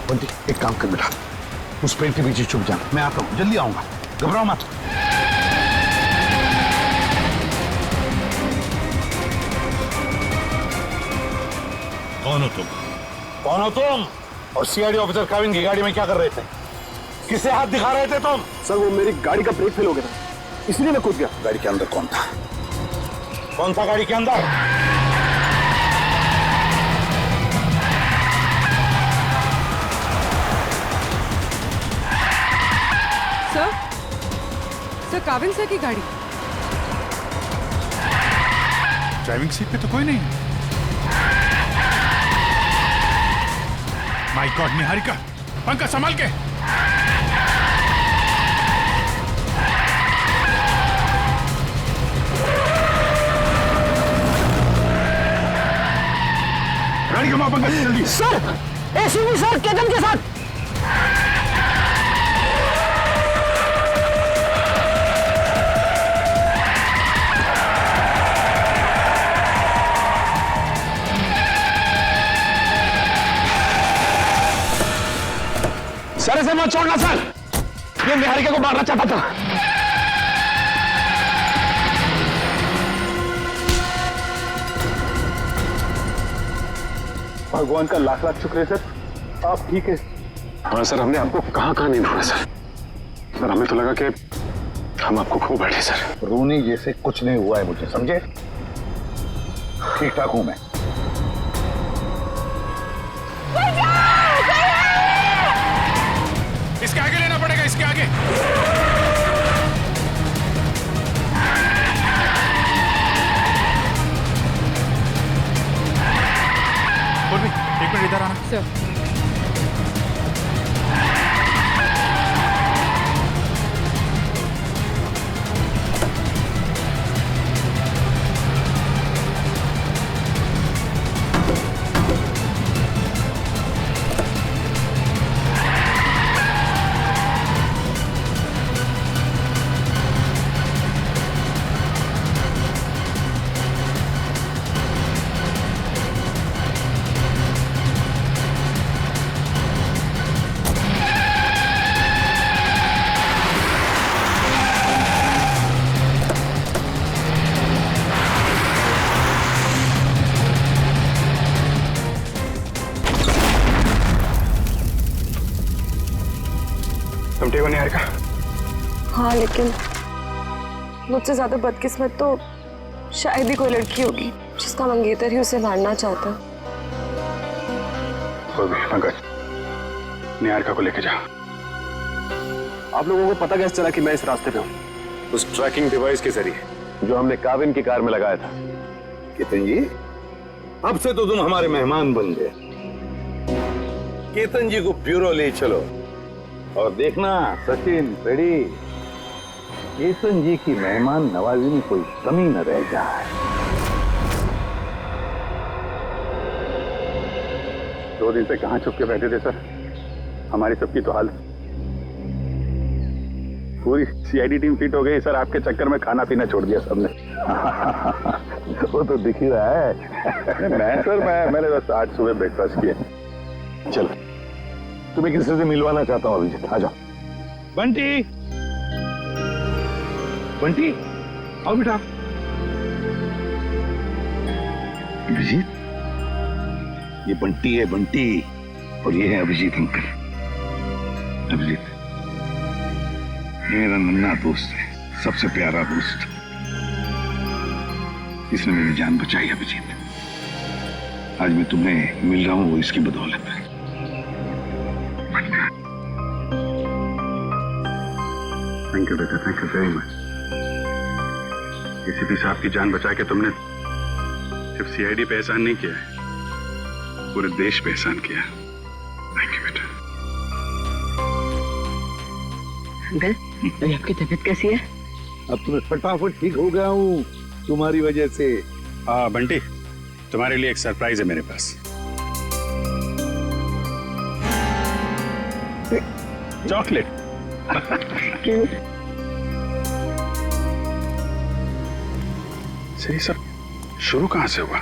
बंटी एक काम कर बेटा, उस पेड़ के पीछे छुप जाना, मैं आता हूँ, जल्दी आऊंगा, घबराओ मत। कौन हो तुम? कौन हो तुम? और सीआईडी ऑफिसर काविन की गाड़ी में क्या कर रहे थे? किसे हाथ दिखा रहे थे तुम? सर वो मेरी गाड़ी का ब्रेक फेल हो गया था, इसलिए मैं कूद गया। गाड़ी के अंदर कौन था? कौन था गाड़ी के अंदर? सर काविन सर की गाड़ी। ड्राइविंग सीट पे तो कोई नहीं। माय गॉड निहारिका, पंखा संभाल के। गाड़ी का मापन कर जल्दी। सर, एसीपी सर केतन के साथ। सर इसे मत छोड़ना सर, ये निहारिका को मारना चाहता था। भगवान का लाख लाख शुक्र है सर, आप ठीक है। हाँ सर, हमने आपको कहाँ नहीं ढूंढा सर। सर हमें तो लगा कि हम आपको खो बैठे सर। रोनी जैसे कुछ नहीं हुआ है मुझे, समझे? ठीक ठाक हूं मैं। इसके आगे लेना पड़ेगा, इसके आगे। एक मिनट इधर आना। सर निहारिका। हाँ, लेकिन मुझसे ज्यादा बदकिस्मत तो शायद ही कोई लड़की होगी जिसका मंगेतर ही उसे मारना चाहता। पंकज, निहारिका को लेके जा। आप लोगों को पता कैसे चला कि मैं इस रास्ते पे हूँ? उस ट्रैकिंग डिवाइस के जरिए जो हमने काविन की कार में लगाया था। केतन जी, अब से तो तुम हमारे मेहमान बन गए। केतन जी को ब्यूरो ले चलो और देखना सचिन पेड़ी, केतन जी की मेहमान नवाजी में कोई कमी न रह जाए। 2 दिन से कहाँ छुप के बैठे थे सर? हमारी सबकी तो हालत, पूरी सीआईडी टीम फिट हो गई सर। आपके चक्कर में खाना पीना छोड़ दिया सबने। वो तो दिख ही रहा है। मैंने बस आज सुबह ब्रेकफास्ट किया। चलो, तुम्हें किसी से मिलवाना चाहता हूँ अभिजीत, आ जाओ। बंटी, बंटी आओ बेटा। अभिजीत, ये बंटी है, बंटी, और ये है अभिजीत अंकल। अभिजीत मेरा नन्हा दोस्त है, सबसे प्यारा दोस्त। इसने मेरी जान बचाई अभिजीत। आज मैं तुम्हें मिल रहा हूँ वो इसकी बदौलत है। थैंक यू बेटा, thank you very much. ACP साहब की जान बचा के तुमने सिर्फ सीआईडी पे एहसान नहीं किया है, पूरे देश पे एहसान किया। थैंक यू बेटा। अंकल, अभी आपकी तबीयत कैसी है? अब तुम्हें फटाफट ठीक हो गया हूँ तुम्हारी वजह से। हाँ बंटी, तुम्हारे लिए एक सरप्राइज है मेरे पास। चॉकलेट। सही, सब शुरू कहां से हुआ?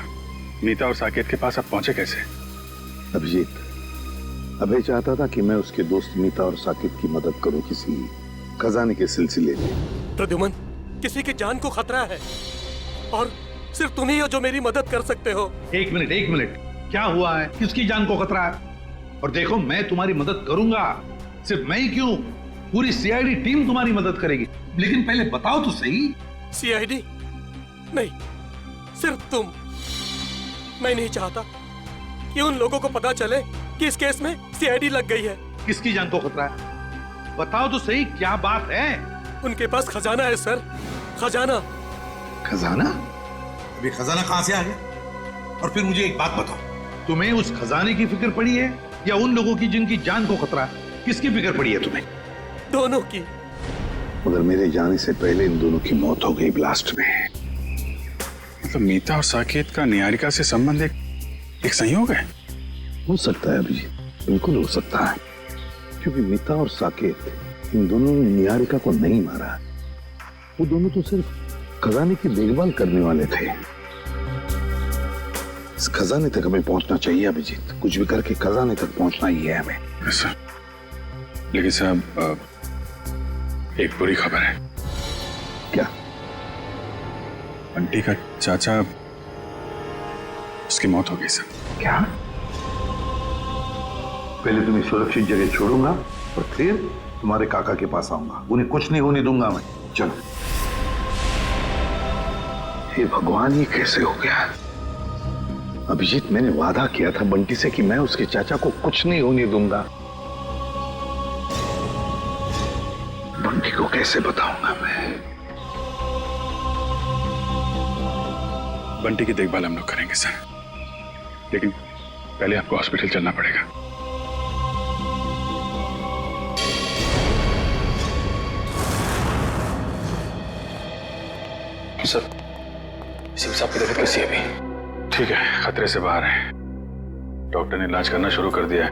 नीता और साकेत के पास आप पहुंचे कैसे? अभिजीत, अभय चाहता था कि मैं उसके दोस्त नीता और साकेत की मदद करूं किसी खजाने के सिलसिले में। प्रद्युमन, किसी की जान को खतरा है और सिर्फ तुम ही हो जो मेरी मदद कर सकते हो। एक मिनट, क्या हुआ है? किसकी जान को खतरा है? और देखो, मैं तुम्हारी मदद करूंगा। सिर्फ मैं ही क्यों, पूरी सीआईडी टीम तुम्हारी मदद करेगी। लेकिन पहले बताओ तो सही। सीआईडी नहीं, सिर्फ तुम। मैं नहीं चाहता कि उन लोगों को पता चले कि इस केस में सीआईडी लग गई है। किसकी जान को खतरा है? बताओ तो सही, क्या बात है? उनके पास खजाना है सर, खजाना। खजाना? अभी खजाना कहां से आ गया? और फिर मुझे एक बात बताओ, तुम्हें उस खजाने की फिक्र पड़ी है या उन लोगों की जिनकी जान को खतरा है? किसकी फिक्र पड़ी है तुम्हें? दोनों की। मगर मेरे जाने से पहले इन दोनों की मौत हो गई ब्लास्ट में। मतलब मीता और साकेत का निहारिका से संबंध एक एक संयोग है? हो सकता है अभिजीत, बिल्कुल हो सकता है, क्योंकि मीता और साकेत इन दोनों ने निहारिका को नहीं मारा। वो दोनों तो सिर्फ खजाने की देखभाल करने वाले थे। इस खजाने तक हमें पहुंचना चाहिए अभिजीत, कुछ भी करके खजाने तक पहुंचना ही है हमें। ऐसा? लेकिन साहब एक बुरी खबर है। क्या? बंटी का चाचा, उसकी मौत हो गई सर। क्या? पहले तुम्हें सुरक्षित जगह छोड़ूंगा और फिर तुम्हारे काका के पास आऊंगा। उन्हें कुछ नहीं होने दूंगा मैं। चलो। हे भगवान, ये कैसे हो गया? अभिजीत, मैंने वादा किया था बंटी से कि मैं उसके चाचा को कुछ नहीं होने दूंगा। बंटी को कैसे बताऊंगा मैं? बंटी की देखभाल हम लोग करेंगे सर, लेकिन पहले आपको हॉस्पिटल चलना पड़ेगा। सर, एसीपी साहब की तबीयत कैसी है अभी? ठीक है, खतरे से बाहर है। डॉक्टर ने इलाज करना शुरू कर दिया है।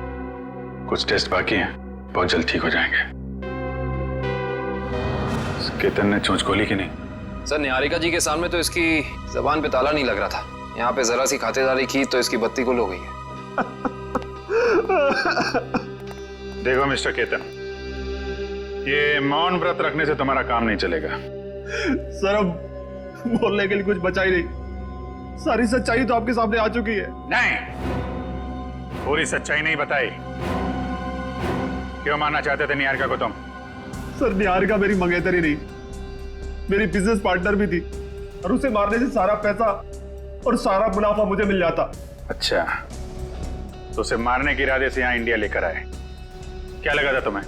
कुछ टेस्ट बाकी हैं, बहुत जल्द ठीक हो जाएंगे। केतन ने चोंच खोली कि नहीं? सर, निहारिका जी के सामने तो इसकी जबान पे ताला नहीं लग रहा था। यहाँ पे जरा सी खातिरदारी की तो इसकी बत्ती गुल हो गई है। देखो मिस्टर केतन, ये मौन व्रत रखने से तुम्हारा काम नहीं चलेगा। सर, अब बोलने के लिए कुछ बचा ही नहीं। सारी सच्चाई तो आपके सामने आ चुकी है। नहीं, पूरी सच्चाई नहीं बताई। क्यों मारना चाहते थे निहारिका को तुम? सर, निहारिका मेरी मंगेतरी नहीं, मेरी बिजनेस पार्टनर भी थी, और उसे मारने से सारा पैसा और सारा मुनाफा मुझे मिल जाता। अच्छा, तो उसे मारने के इरादे से यहाँ इंडिया लेकर आए। क्या लगा था तुम्हें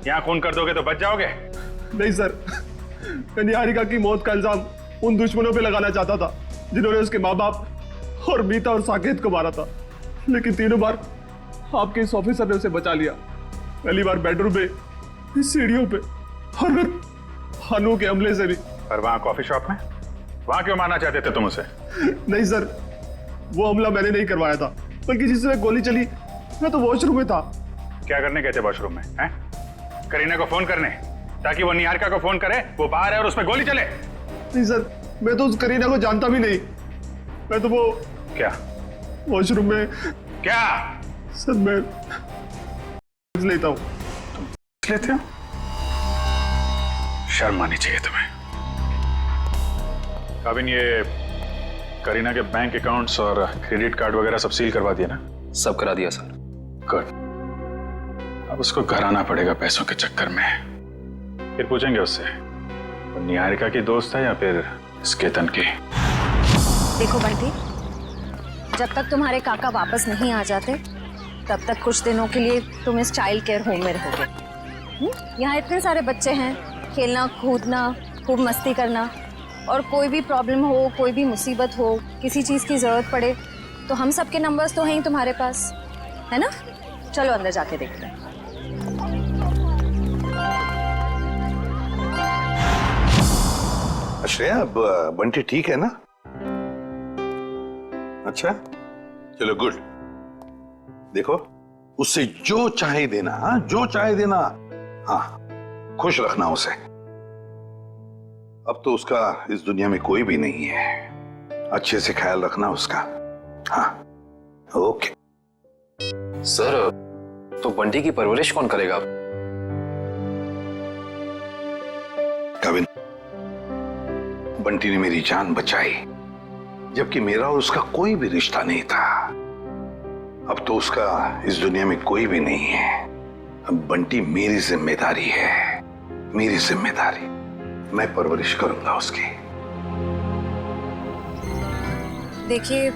यहाँ खून कर दोगे तो बच जाओगे? नहीं सर, मैं निहारिका की मौत का इल्जाम उन दुश्मनों पे लगाना चाहता था जिन्होंने उसके माँ बाप और मीता और साकेत को मारा था, लेकिन तीनों बार आपके इस ऑफिसर ने उसे बचा लिया। पहली बार बेडरूम पे, सीढ़ियों पे, और फिर हनु के हमले से भी। और वहाँ कॉफी शॉप में, वहाँ क्यों मारना चाहते थे तुम उसे? नहीं सर, वो हमला मैंने नहीं करवाया था, बल्कि जिसमें गोली चली मैं तो वॉशरूम में था। क्या करने गए थे वॉशरूम में? हैं? करीना को फोन करने, ताकि वो निहारिका को फोन करे वो बाहर है और उसमें गोली चले? नहीं सर, मैं तो उस करीना को जानता भी नहीं। मैं तो वो क्या वॉशरूम में क्या? सर, मैं लेता हूँ। तुम लेते हो? शर्म आनी चाहिए तुम्हें। काबिन, ये करीना के बैंक अकाउंट्स और क्रेडिट कार्ड वगैरह सब सील करवा दिया ना? सब करा दिया सर। गुड। अब उसको घर आना पड़ेगा पैसों के चक्कर में। फिर पूछेंगे उससे वो निहारिका की दोस्त है या फिर इस केतन की। देखो बंटी, जब तक तुम्हारे काका वापस नहीं आ जाते तब तक कुछ दिनों के लिए तुम इस चाइल्ड केयर होम में रहोगे। यहाँ इतने सारे बच्चे हैं, खेलना कूदना, खूब मस्ती करना, और कोई भी प्रॉब्लम हो, कोई भी मुसीबत हो, किसी चीज़ की ज़रूरत पड़े तो हम सबके नंबर्स तो हैं ही तुम्हारे पास, है ना? चलो अंदर जाके देखते हैं। श्रेया, अब बंटी ठीक है ना? अच्छा, चलो गुड। देखो, उससे जो चाहे देना, हाँ, जो चाहे देना। हाँ, खुश रखना उसे। अब तो उसका इस दुनिया में कोई भी नहीं है। अच्छे से ख्याल रखना उसका। हाँ, ओके। सर, तो बंटी की परवरिश कौन करेगा? कविन, बंटी ने मेरी जान बचाई, जबकि मेरा और उसका कोई भी रिश्ता नहीं था। अब तो उसका इस दुनिया में कोई भी नहीं है। अब बंटी मेरी जिम्मेदारी है, मेरी जिम्मेदारी। मैं परवरिश करूंगा उसकी। देखिए,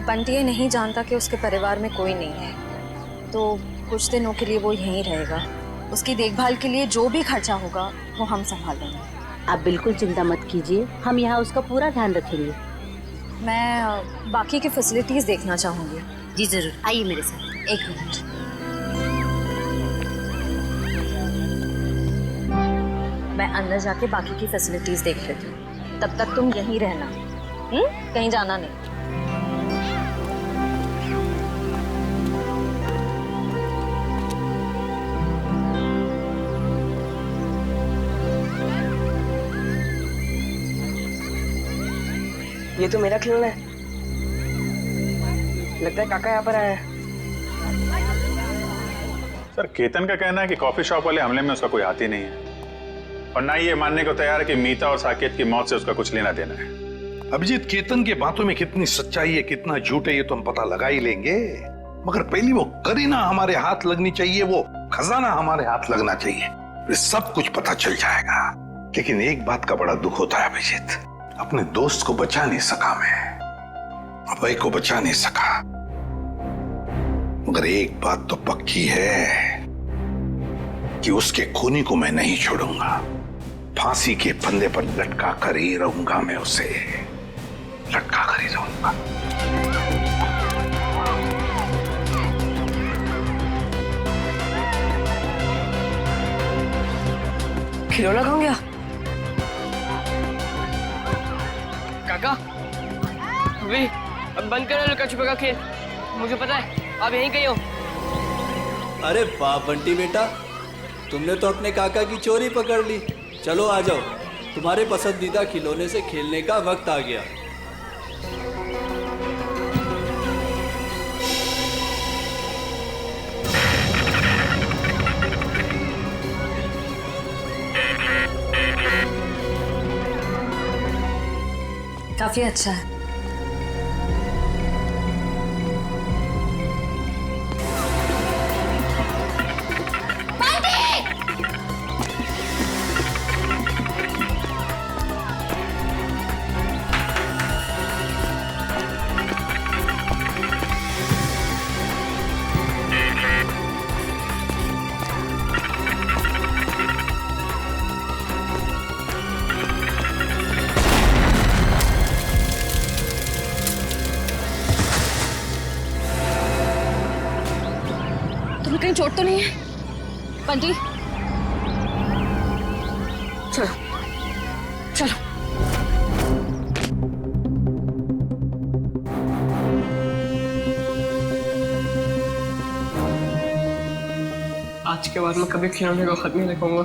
बंटी ये नहीं जानता कि उसके परिवार में कोई नहीं है, तो कुछ दिनों के लिए वो यहीं रहेगा। उसकी देखभाल के लिए जो भी खर्चा होगा वो हम संभाल लेंगे। आप बिल्कुल चिंता मत कीजिए, हम यहाँ उसका पूरा ध्यान रखेंगे। मैं बाकी की फैसिलिटीज देखना चाहूंगी। जी जरूर, आइए मेरे साथ। एक मिनट। मैं अंदर जाके बाकी की फैसिलिटीज देख लेती हूँ, तब तक तुम यहीं रहना। कहीं जाना नहीं। ये तो मेरा खिलौना है। लगता है काका यहाँ पर आया है। सर केतन का कहना है कि कॉफी शॉप वाले हमले में उसका कोई हाथ ही नहीं है, और ना ही ये मानने को तैयार है कि मीता और साकेत की मौत से उसका कुछ लेना देना है। अभिजीत, केतन के बातों में कितनी सच्चाई है कितना झूठ है ये तो हम पता लगा ही लेंगे, मगर पहली वो करीना हमारे हाथ लगनी चाहिए, वो खजाना हमारे हाथ लगना चाहिए, फिर सब कुछ पता चल जाएगा। लेकिन एक बात का बड़ा दुख होता है अभिजीत, अपने दोस्त को बचा नहीं सका मैं, अभय को बचा नहीं सका, मगर एक बात तो पक्की है कि उसके खूनी को मैं नहीं छोड़ूंगा। फांसी के फंदे पर लटका कर ही रहूंगा, मैं उसे लटका कर ही रहूंगा। खिलौना कौन गया? काका अभी अब बंद करो लुका छुपा का खेल, मुझे पता है आप यहीं कहीं हो। अरे वाह बंटी बेटा, तुमने तो अपने काका की चोरी पकड़ ली। चलो आ जाओ, तुम्हारे पसंदीदा खिलौने से खेलने का वक्त आ गया। काफी अच्छा है। कहीं चोट तो नहीं है बंटी? चलो चलो। आज के बाद मैं कभी खिलौने को हाथ नहीं लगाऊंगा,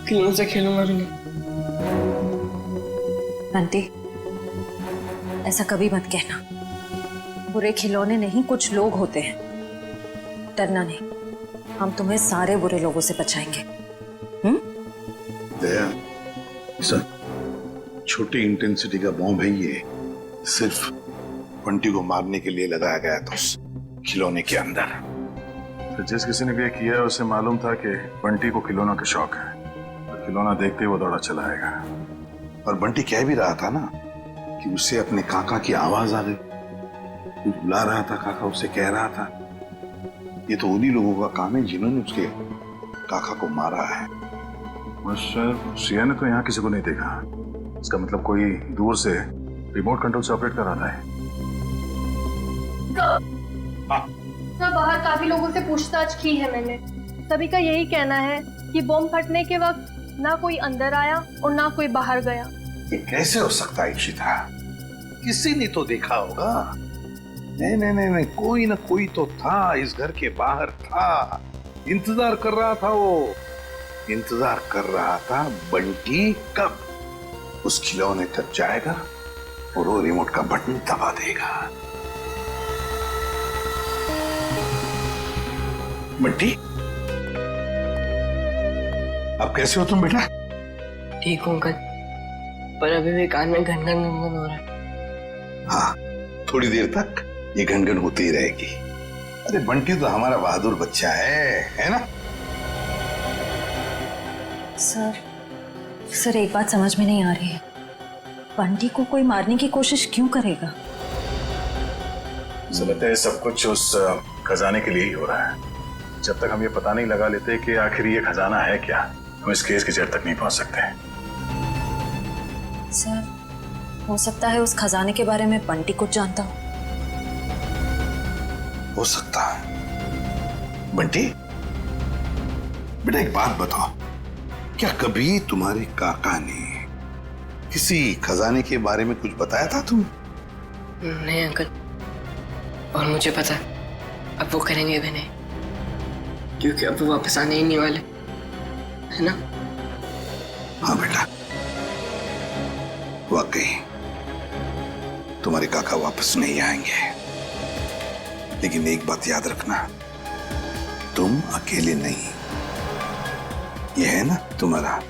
खिलौने से खेलूंगा भी नहीं। बंटी, ऐसा कभी मत कहना। बुरे खिलौने नहीं, कुछ लोग होते हैं। डरना नहीं, हम तुम्हें सारे बुरे लोगों से बचाएंगे। दया, सर, छोटी इंटेंसिटी का बॉम्ब है ये, सिर्फ बंटी को मारने के लिए लगाया गया था उस खिलौने के अंदर। तो जिस किसी ने भी ये किया है उसे मालूम था कि बंटी को खिलौना का शौक है, तो खिलौना देखते ही वो दौड़ा चला आएगा। और बंटी कह भी रहा था ना कि उसे अपने काका की आवाज आ गई, कुछ बुला रहा था, काका उसे कह रहा था। ये तो उन्हीं लोगों का काम है जिन्होंने उसके काका को मारा है। श्रेया ने तो यहाँ किसी को नहीं देखा, इसका मतलब कोई दूर से रिमोट कंट्रोल से ऑपरेट कर रहा है। सर, बाहर काफी लोगों से पूछताछ की है मैंने, सभी का यही कहना है कि बॉम्ब फटने के वक्त ना कोई अंदर आया और ना कोई बाहर गया। ये कैसे हो सकता है इशिता? किसी ने तो देखा होगा। नहीं, कोई ना कोई तो था, इस घर के बाहर था, इंतजार कर रहा था। वो इंतजार कर रहा था बंटी कब उस खिलौने तक जाएगा और वो रिमोट का बटन दबा देगा। बंटी, अब कैसे हो तुम बेटा? ठीक हूँ अंकल, पर अभी भी कान में घन-घन हो रहा है। हाँ, थोड़ी देर तक ये घनघन होती ही रहेगी। अरे बंटी तो हमारा बहादुर बच्चा है ना? सर एक बात समझ में नहीं आ रही है, बंटी को कोई मारने की कोशिश क्यों करेगा? मुझे लगता है सब कुछ उस खजाने के लिए ही हो रहा है। जब तक हम ये पता नहीं लगा लेते कि आखिर ये खजाना है क्या, हम इस केस की जड़ तक नहीं पहुंच सकते। सर, हो सकता है उस खजाने के बारे में बंटी कुछ जानता हो सकता है। बंटी बेटा, एक बात बताओ, क्या कभी तुम्हारे काका ने किसी खजाने के बारे में कुछ बताया था तुम? नहीं अंकल, और मुझे पता अब वो करेंगे भी नहीं, क्योंकि अब वो वापस आने ही नहीं वाले, है ना? हाँ बेटा, वाकई तुम्हारे काका वापस नहीं आएंगे, लेकिन एक बात याद रखना, तुम अकेले नहीं। ये है ना तुम्हारा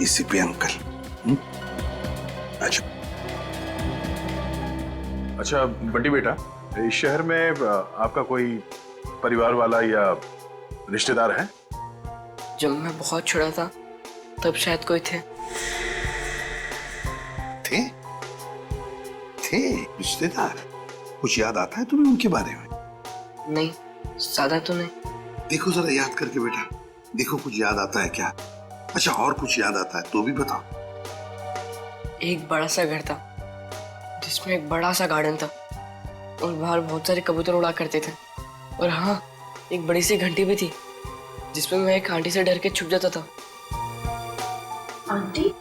एसीपी अंकल। अच्छा अच्छा बंटी बेटा, इस शहर में आपका कोई परिवार वाला या रिश्तेदार है? जब मैं बहुत छोटा था तब शायद कोई थे। थे रिश्तेदार? कुछ याद आता है तुम्हें उनके बारे में? नहीं, ज्यादा तो नहीं। देखो जरा याद करके बेटा, देखो कुछ याद आता है क्या? अच्छा और कुछ याद आता है तो भी बताओ। एक बड़ा सा घर था जिसमें एक बड़ा सा गार्डन था और बाहर बहुत सारे कबूतर उड़ा करते थे। और हाँ, एक बड़ी सी घंटी भी थी जिसमें मैं एक आंटी से डर के छुप जाता था। आंटी?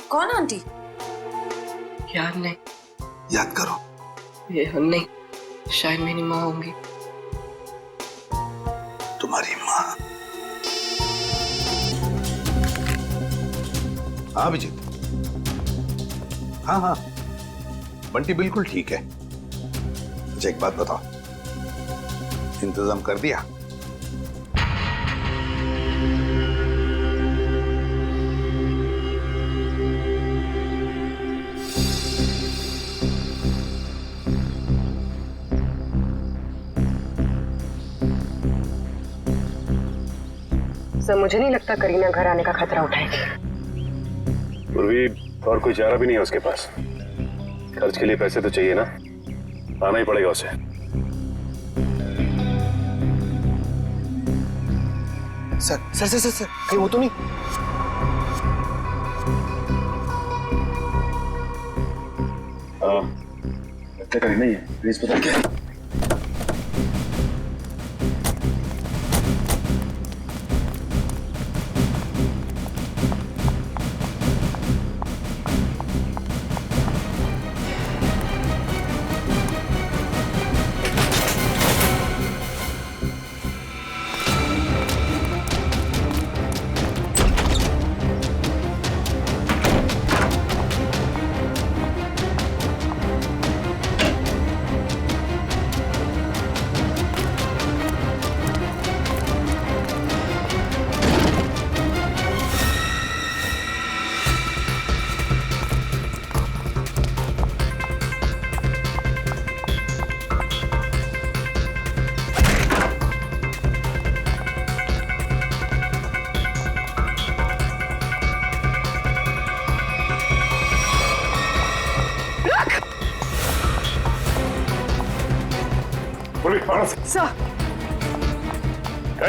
कौन आंटी? याद नहीं। याद करो। ये नहीं, शायद मेरी माँ होंगी। तुम्हारी माँ? हाँ अभिजीत, हाँ हाँ बंटी बिल्कुल ठीक है। अच्छा एक बात बताओ, इंतजाम कर दिया? सर मुझे नहीं लगता करीना घर आने का खतरा उठाएगी। पूर्वी और कोई चारा भी नहीं है उसके पास। खर्च के लिए पैसे तो चाहिए ना, आना ही पड़ेगा उसे। Sir sir sir sir, sir कहीं वो तो नहीं? हाँ क्या करीना ही है, प्लीज पता क्या?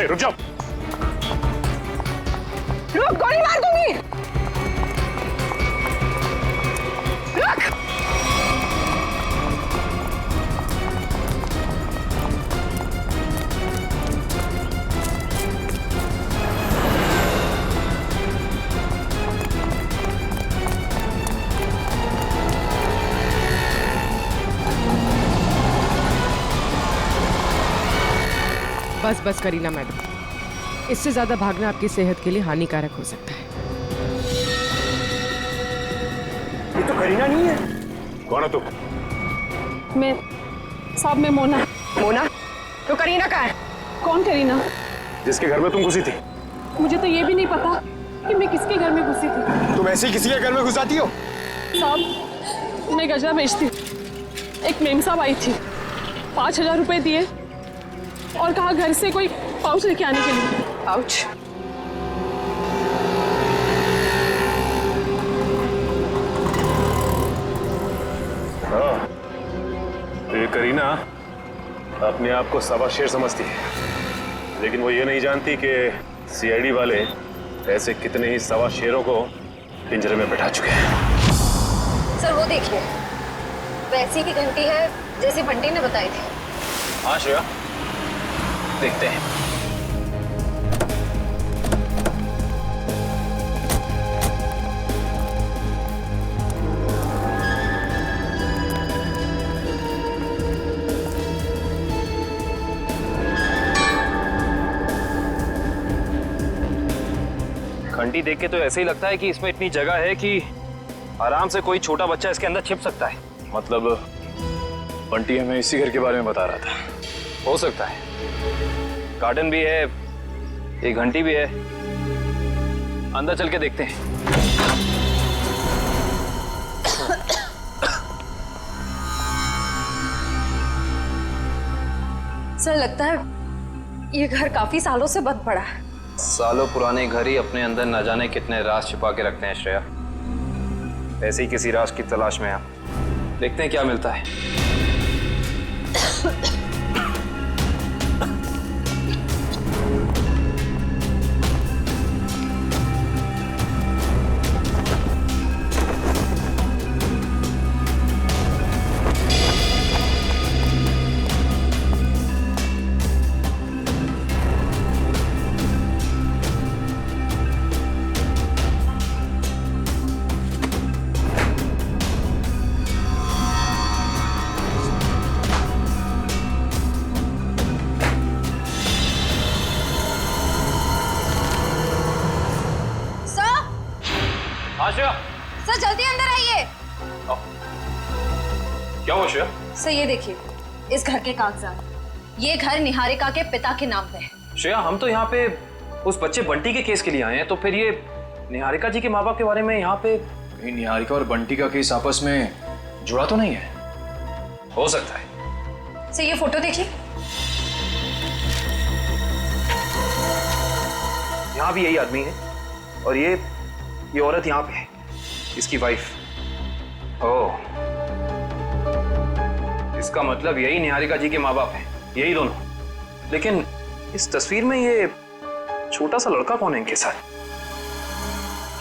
रुक जाओ। रुक, गोली मार दूंगी। रुक। बस बस करीना मैडम, इससे ज्यादा भागना आपकी सेहत के लिए हानिकारक हो सकता है। ये तो करीना नहीं है। कौन है तू? मैं साहब, मैं मोना। मोना? तो करीना कहाँ है? कौन करीना? जिसके घर में तुम घुसी थी। मुझे तो ये भी नहीं पता कि मैं किसके घर में घुसी थी। तुम ऐसे ही किसी के घर में घुस आती हो? साहब मैं गजरा बेचती हूँ। एक मेम साहब आई थी, 5,000 रुपए दिए और कहा घर से कोई पाउच लेके आने के लिए। पाउच? हाँ, तो ये करीना अपने आप को सवा शेर समझती है, लेकिन वो ये नहीं जानती कि सीआईडी वाले ऐसे कितने ही सवा शेरों को पिंजरे में बैठा चुके हैं। सर वो देखिए, वैसी की घंटी है जैसे बंटी ने बताई थी। हाँ श्रेया, देखते हैं। घंटी देख के तो ऐसे ही लगता है कि इसमें इतनी जगह है कि आराम से कोई छोटा बच्चा इसके अंदर छिप सकता है। मतलब बंटी हमें इसी घर के बारे में बता रहा था। हो सकता है, गार्डन भी है, एक घंटी भी है। अंदर चल के देखते हैं। सर लगता है ये घर काफी सालों से बंद पड़ा है। सालों पुराने घर ही अपने अंदर न जाने कितने राज छिपा के रखते हैं श्रेया। ऐसे ही किसी राज की तलाश में आप देखते हैं क्या मिलता है। सर जल्दी अंदर आइए। क्या हुआ श्रेया? सर ये देखिए, इस घर के कागजात। ये घर निहारिका के पिता के नाम पे है। श्रेया, हम तो यहाँ पे उस बच्चे बंटी के केस के लिए आए हैं, तो फिर ये निहारिका जी के माँ बाप के बारे में यहाँ पे कहीं निहारिका और बंटी का केस आपस में जुड़ा तो नहीं है? हो सकता है। सर ये फोटो देखिए। यहाँ भी यही आदमी है और ये औरत यहाँ पे है, इसकी वाइफ। ओह, इसका मतलब यही निहारिका जी के माँ बाप हैं, यही दोनों। लेकिन इस तस्वीर में ये छोटा सा लड़का कौन है इनके साथ?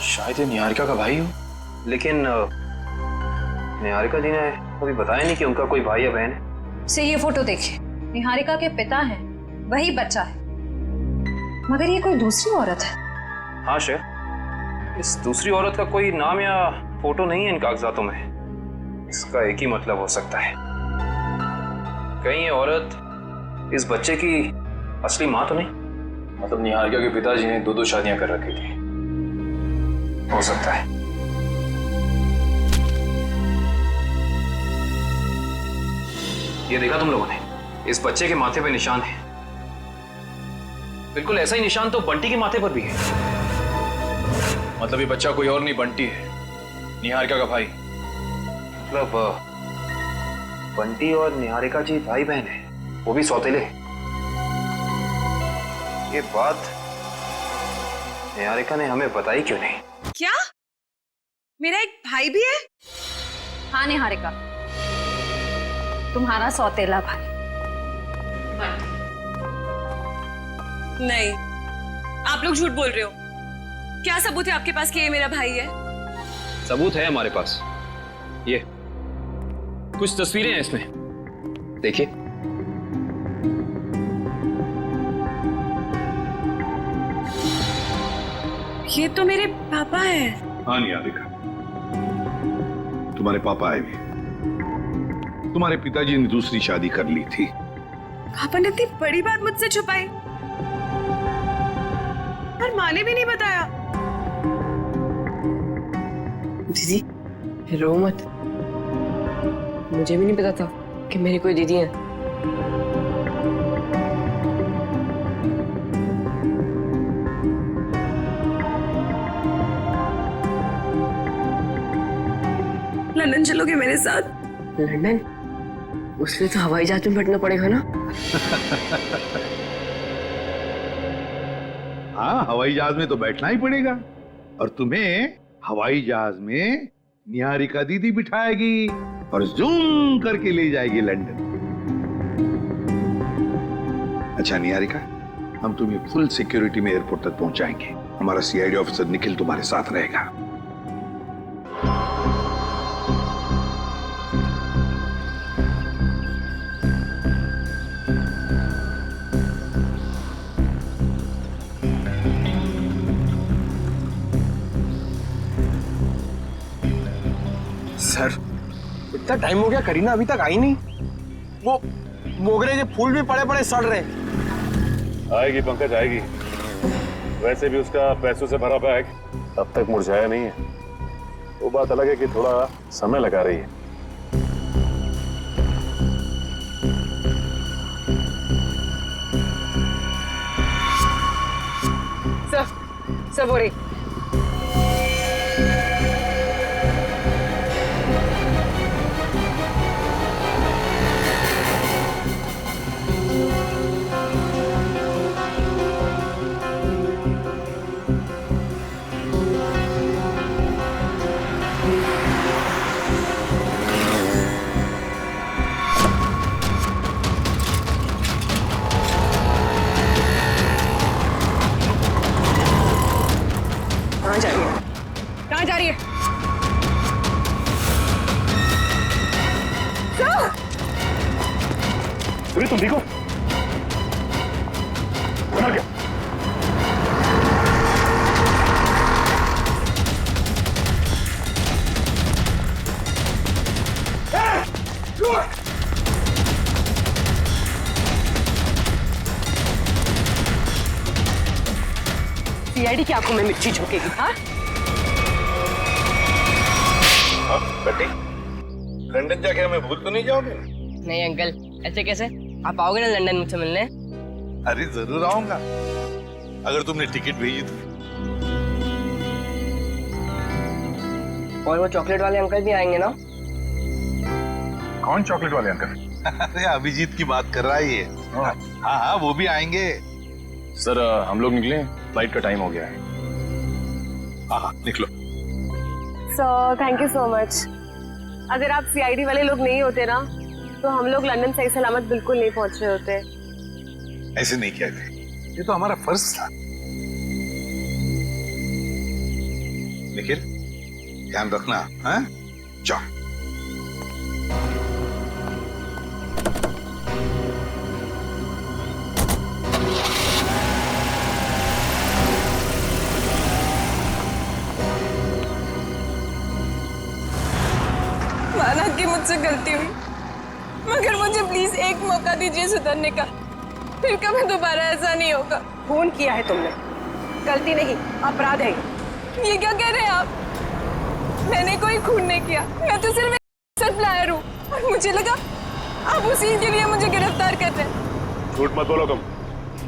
शायद ये निहारिका का भाई हो। लेकिन निहारिका जी ने कभी बताया नहीं कि उनका कोई भाई या बहन है। से ये फोटो देखिए, निहारिका के पिता हैं, वही बच्चा है, मगर ये कोई दूसरी औरत है। हाँ श्रेया, इस दूसरी औरत का कोई नाम या फोटो नहीं है इन कागजातों में। इसका एक ही मतलब हो सकता है, कहीं ये औरत इस बच्चे की असली माँ तो नहीं? मतलब निहारिका के पिताजी ने 2-2 शादियां कर रखी थी। हो सकता है। ये देखा तुम लोगों ने? इस बच्चे के माथे पे निशान है। बिल्कुल ऐसा ही निशान तो बंटी के माथे पर भी है। मतलब ये बच्चा कोई और नहीं, बंटी है, निहारिका का भाई। मतलब बंटी और निहारिका जी भाई बहन है, वो भी सौतेले। ये बात निहारिका ने हमें बताई क्यों नहीं? क्या मेरा एक भाई भी है? हाँ निहारिका, तुम्हारा सौतेला भाई। नहीं, आप लोग झूठ बोल रहे हो। क्या सबूत है आपके पास कि ये मेरा भाई है? सबूत है हमारे पास। ये कुछ तस्वीरें हैं इसमें, देखिए। ये तो मेरे पापा हैं। हाँ निहारिका, तुम्हारे पापा आए भी। तुम्हारे पिताजी ने दूसरी शादी कर ली थी। पापा ने इतनी बड़ी बात मुझसे छुपाई और माँ ने भी नहीं बताया। दीदी रो मत, मुझे भी नहीं पता था कि मेरी कोई दीदी है। लंदन चलोगे मेरे साथ? लंदन? उसके लिए तो हवाई जहाज में बैठना पड़ेगा ना? हाँ, हवाई जहाज में तो बैठना ही पड़ेगा, और तुम्हें हवाई जहाज में निहारिका दीदी बिठाएगी और जूम करके ले जाएगी लंदन। अच्छा निहारिका, हम तुम्हें फुल सिक्योरिटी में एयरपोर्ट तक पहुंचाएंगे। हमारा सीआईडी ऑफिसर निखिल तुम्हारे साथ रहेगा। सर, इतना टाइम हो गया, करीना अभी तक आई नहीं। वो मोगरे के फूल भी पड़े पड़े सड़ रहे। आएगी पंकज, आएगी। वैसे भी उसका पैसों से भरा बैग अब तक मुरझाया नहीं है। वो बात अलग है कि थोड़ा समय लगा रही है। सब हो रही। कहाँ जा रही है? कहाँ जा रही है? सूरी, तुम ठीक हो? मर गया। सीआईडी की आंखों में मिर्ची झोंकेगी, हाँ? बेटी, लंदन जाके हमें भूल तो नहीं जाओगे? नहीं अंकल, ऐसे कैसे? आप आओगे ना लंदन मुझसे मिलने? अरे जरूर आऊंगा, अगर तुमने टिकट भेजी तो। और वो चॉकलेट वाले अंकल भी आएंगे ना? कौन चॉकलेट वाले अंकल? अरे अभिजीत की बात कर रहा है ये। हाँ हाँ, वो भी आएंगे। सर हम लोग निकले, फ्लाइट का टाइम हो गया है। हाँ निकलो। Sir thank you so much. अगर आप सीआईडी वाले लोग नहीं होते ना तो हम लोग लंदन सही सलामत बिल्कुल नहीं पहुंच रहे होते। ऐसे नहीं किया, ये तो हमारा फर्ज था। निखिल, ध्यान रखना, हाँ? जाओ। माना कि मुझसे गलती हुई, मगर मुझे प्लीज एक मौका दीजिए सुधरने का। फिर कभी दोबारा ऐसा नहीं होगा। खून किया है तुमने, गलती नहीं अपराध है। ये क्या कह रहे हैं आप? मैंने कोई खून नहीं किया, मैं तो सिर्फ एक सप्लायर हूँ। और मुझे लगा आप उसी के लिए मुझे गिरफ्तार कर रहे हैं। झूठ मत बोलो तुम।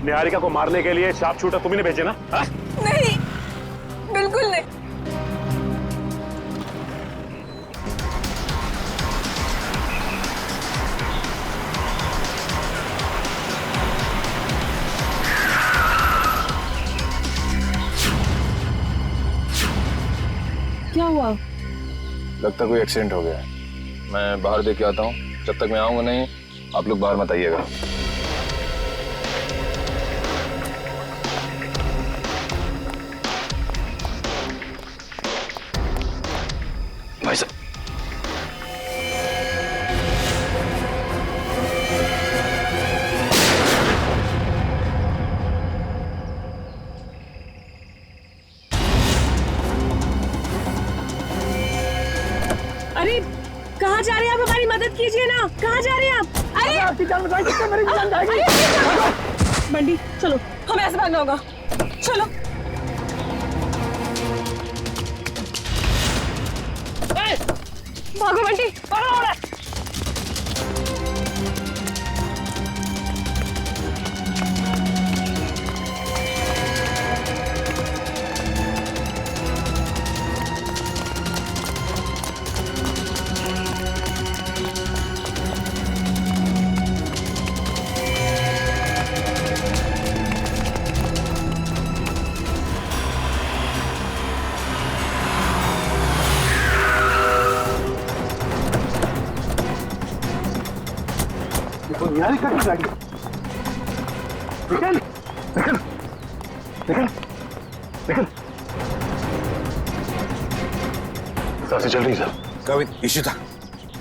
निहारिका को मारने के लिए शार्प शूटर तुम्ही ने भेजे ना? हा? नहीं, बिल्कुल नहीं। क्या हुआ? लगता कोई एक्सीडेंट हो गया है। मैं बाहर देख के आता हूँ, जब तक मैं आऊंगा नहीं आप लोग बाहर मत आइएगा। भाई साहब, अरे कहाँ जा रहे हैं आप? हमारी मदद कीजिए ना, कहाँ जा रहे हैं आप? अरे आपकी जान बचाई तो मेरी जान जाएगी। बंटी चलो, हमें ऐसे भागना होगा, चलो। भागो बंटी, भागो। निहारिका की गाड़ी। निखिल, निखिल, निखिल, निखिल। सांसें चल रही सर। कविन, इशिता,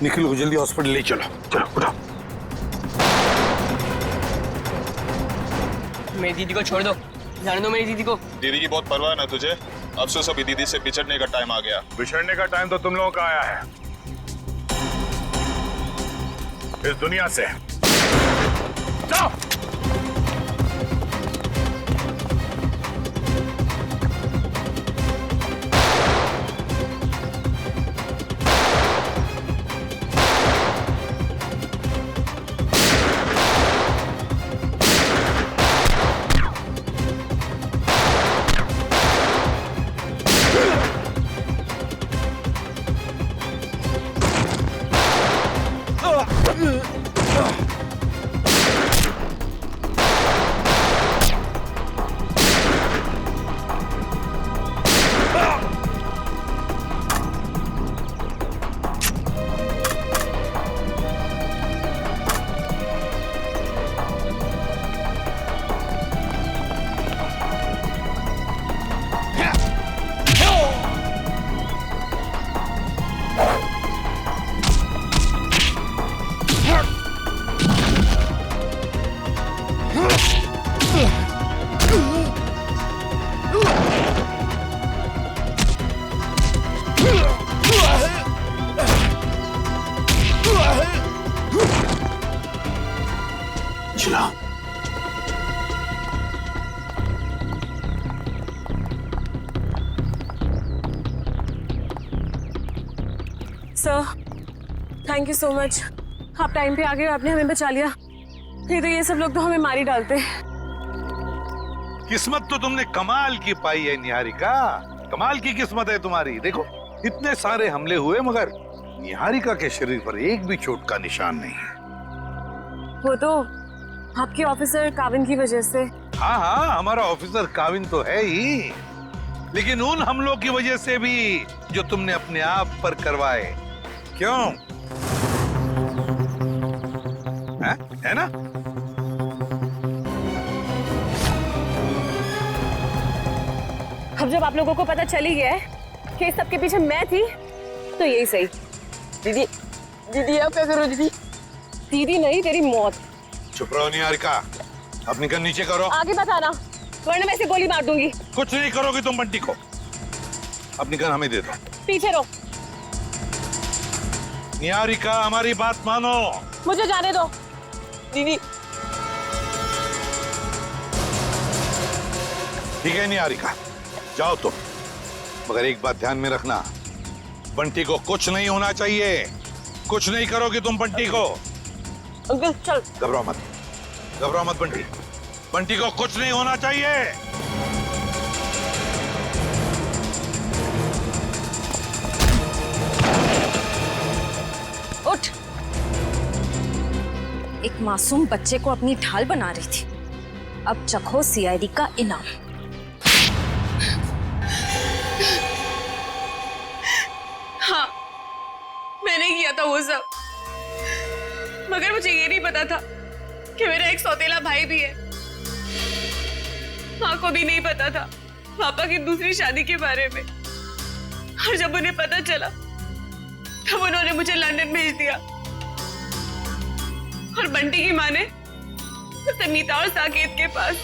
निखिल को जल्दी हॉस्पिटल ले चलो। चलो उठो। मेरी दीदी को छोड़ दो, जाने दो मेरी दीदी को। दीदी की बहुत परवाह ना तुझे? अफसोस अभी दीदी से बिछड़ने का टाइम आ गया। बिछड़ने का टाइम तो तुम लोगों का आया है, इस दुनिया से। जाओ। चला। Sir, thank you so much. आप टाइम पे आ गए, आपने हमें बचा लिया। नहीं तो ये सब लोग तो हमें मार ही डालते। किस्मत तो तुमने कमाल की पाई है निहारिका, कमाल की किस्मत है तुम्हारी। देखो इतने सारे हमले हुए मगर निहारिका के शरीर पर एक भी चोट का निशान नहीं है। वो तो आपके ऑफिसर काविन की वजह से। हाँ हाँ, हमारा ऑफिसर काविन तो है ही, लेकिन उन हमलों की वजह से भी जो तुमने अपने आप पर करवाए। क्यों है ना? अब जब आप लोगों को पता चल ही गया है कि इस सबके पीछे मैं थी, तो यही सही। दीदी, दीदी आप क्या करो दीदी? दीदी नहीं, तेरी मौत। चुप रहो निहारिका, अपनी गन नीचे करो। आगे मत आना, वरना मैं इसे गोली मार दूंगी। कुछ नहीं करोगी तुम बंटी को। अपनी गन हमें दे दो। पीछे रहो। निहारिका हमारी बात मानो। मुझे जाने दो दीदी। ठीक है निहारिका, जाओ तुम, मगर एक बात ध्यान में रखना, बंटी को कुछ नहीं होना चाहिए। कुछ नहीं करोगी तुम बंटी को। अंकल चल। घबराओ मत, घबराओ मत बंटी, बंटी को कुछ नहीं होना चाहिए। उठ। एक मासूम बच्चे को अपनी ढाल बना रही थी, अब चखो सीआईडी का इनाम। हाँ, मैंने किया था वो सब, मगर मुझे ये नहीं पता था कि मेरा एक सौतेला भाई भी है। माँ को भी नहीं पता था पापा की दूसरी शादी के बारे में, और जब उन्हें पता चला तब उन्होंने मुझे लंदन भेज दिया। और बंटी की माँ ने उसे मीता और साकेत के पास।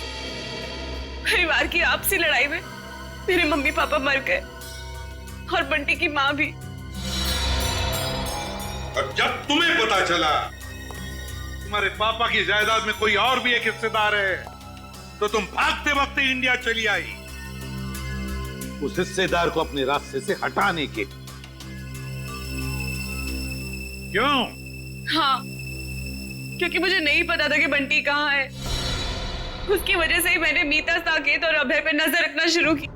परिवार की आपसी लड़ाई में मेरे मम्मी पापा मर गए, और बंटी की माँ भी। और जब तुम्हें पता चला तुम्हारे पापा की जायदाद में कोई और भी एक हिस्सेदार है, तो तुम भागते भागते इंडिया चली आई उस हिस्सेदार को अपने रास्ते से हटाने के। क्यों? हाँ, क्योंकि मुझे नहीं पता था कि बंटी कहाँ है। उसकी वजह से ही मैंने मीता, साकेत और अभय पे नजर रखना शुरू की,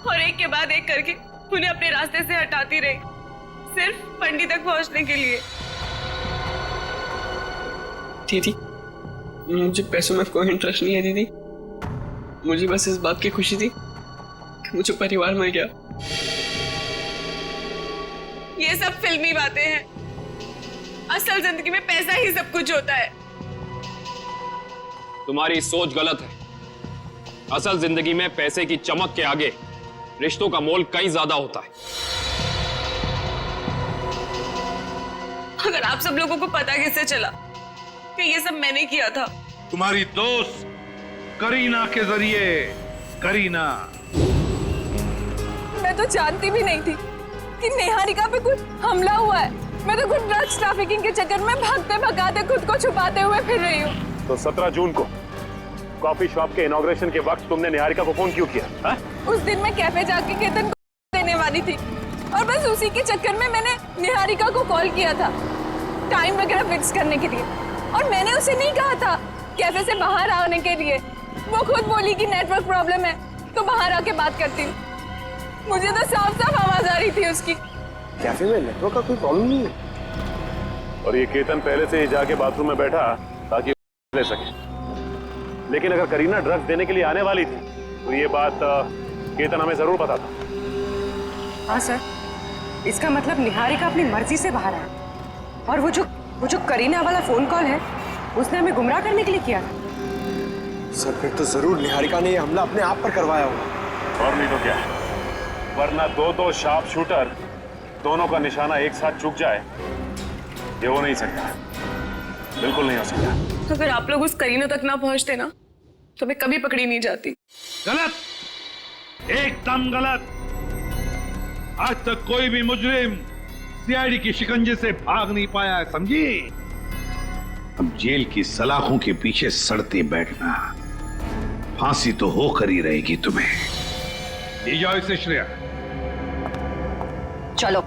और एक के बाद एक करके उन्हें अपने रास्ते से हटाती रही, सिर्फ बंटी तक पहुंचने के लिए। दीदी, मुझे पैसों में कोई इंटरेस्ट नहीं है दीदी। मुझे बस इस बात की खुशी थी कि मुझे परिवार मिल गया। ये सब फिल्मी बातें हैं, असल जिंदगी में पैसा ही सब कुछ होता है। तुम्हारी सोच गलत है। असल जिंदगी में पैसे की चमक के आगे रिश्तों का मोल कहीं ज्यादा होता है। अगर आप सब लोगों को पता कैसे चला कि ये सब मैंने किया था? तुम्हारी दोस्त करीना के जरिए। करीना, मैं तो जानती भी नहीं थी कि निहारिका पे कुछ हमला हुआ है। मैं तो खुद ड्रग्स ट्रैफिकिंग के चक्कर में भागते भगाते खुद को छुपाते हुए फिर रही हूँ। तो 17 जून को कॉफी शॉप के इनॉग्रेशन के वक्त तुमने निहारिका को फोन क्यों किया? हा? उस दिन मैं कैफे जाके केतन को देने वाली थी, और बस उसी के चक्कर में मैंने निहारिका को कॉल किया था टाइम वगैरह फिक्स करने के लिए। और मैंने उसे नहीं कहा था कैफे से बाहर आने के लिए। वो खुद बोली कि नेटवर्क प्रॉब्लम है तो बाहर आके बात करती हूँ। मुझे तो साफ साफ आवाज आ रही थी उसकी। कैफे में नेटवर्क का कोई प्रॉब्लम नहीं है, और ये केतन पहले से ही जाके बाथरूम में बैठा ताकि ले सके। लेकिन अगर करीना ड्रग्स देने के लिए आने वाली थी तो ये बात केतन हमें जरूर पता था। हाँ सर, इसका मतलब निहारिका अपनी मर्जी से बाहर आया, और वो जो करीना वाला फोन कॉल है उसने हमें गुमराह करने के लिए किया। सर फिर तो जरूर निहारिका ने ये हमला अपने आप पर करवाया होगा। और नहीं तो क्या, वरना दो शार्प शूटर दोनों का निशाना एक साथ चूक जाए, ये हो नहीं सकता, बिल्कुल नहीं हो सकता। अगर आप लोग उस करीना तक ना पहुंचते ना तो मैं कभी पकड़ी नहीं जाती। गलत, एकदम गलत। आज तक कोई भी मुजरिम सीआईडी की शिकंजे से भाग नहीं पाया है, समझी? अब जेल की सलाखों के पीछे सड़ते बैठना, फांसी तो होकर ही रहेगी तुम्हें। ले जाओ इसे श्रेया। चलो।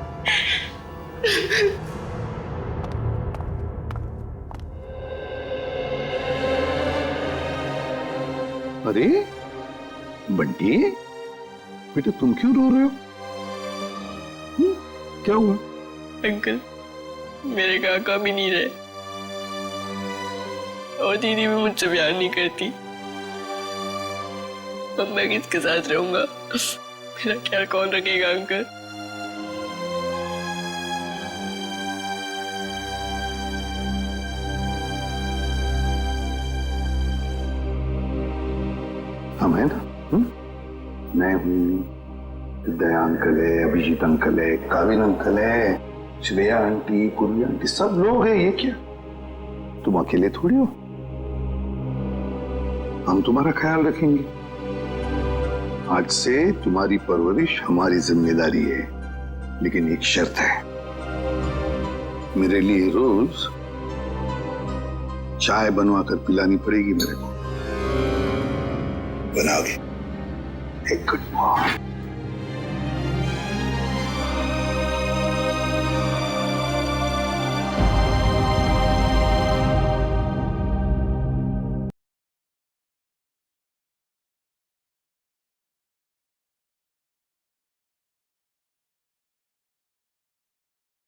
अरे बंटी, बेटा तुम क्यों रो रहे हो? क्या हुआ? अंकल, मेरे काका भी नहीं रहे और दीदी भी मुझसे प्यार नहीं करती। अब मैं किसके साथ रहूंगा? मेरा ख्याल कौन रखेगा अंकल? हम है ना? मैं हूँ, दया अंकल है, अभिजीत अंकल है, काविन अंकल है, श्रेया आंटी, पूर्वी आंटी, सब लोग हैं। ये क्या, तुम अकेले थोड़ी हो। हम तुम्हारा ख्याल रखेंगे। आज से तुम्हारी परवरिश हमारी जिम्मेदारी है, लेकिन एक शर्त है, मेरे लिए रोज चाय बनवा कर पिलानी पड़ेगी मेरे को। बनाओगे? एक गुड मॉर्निंग।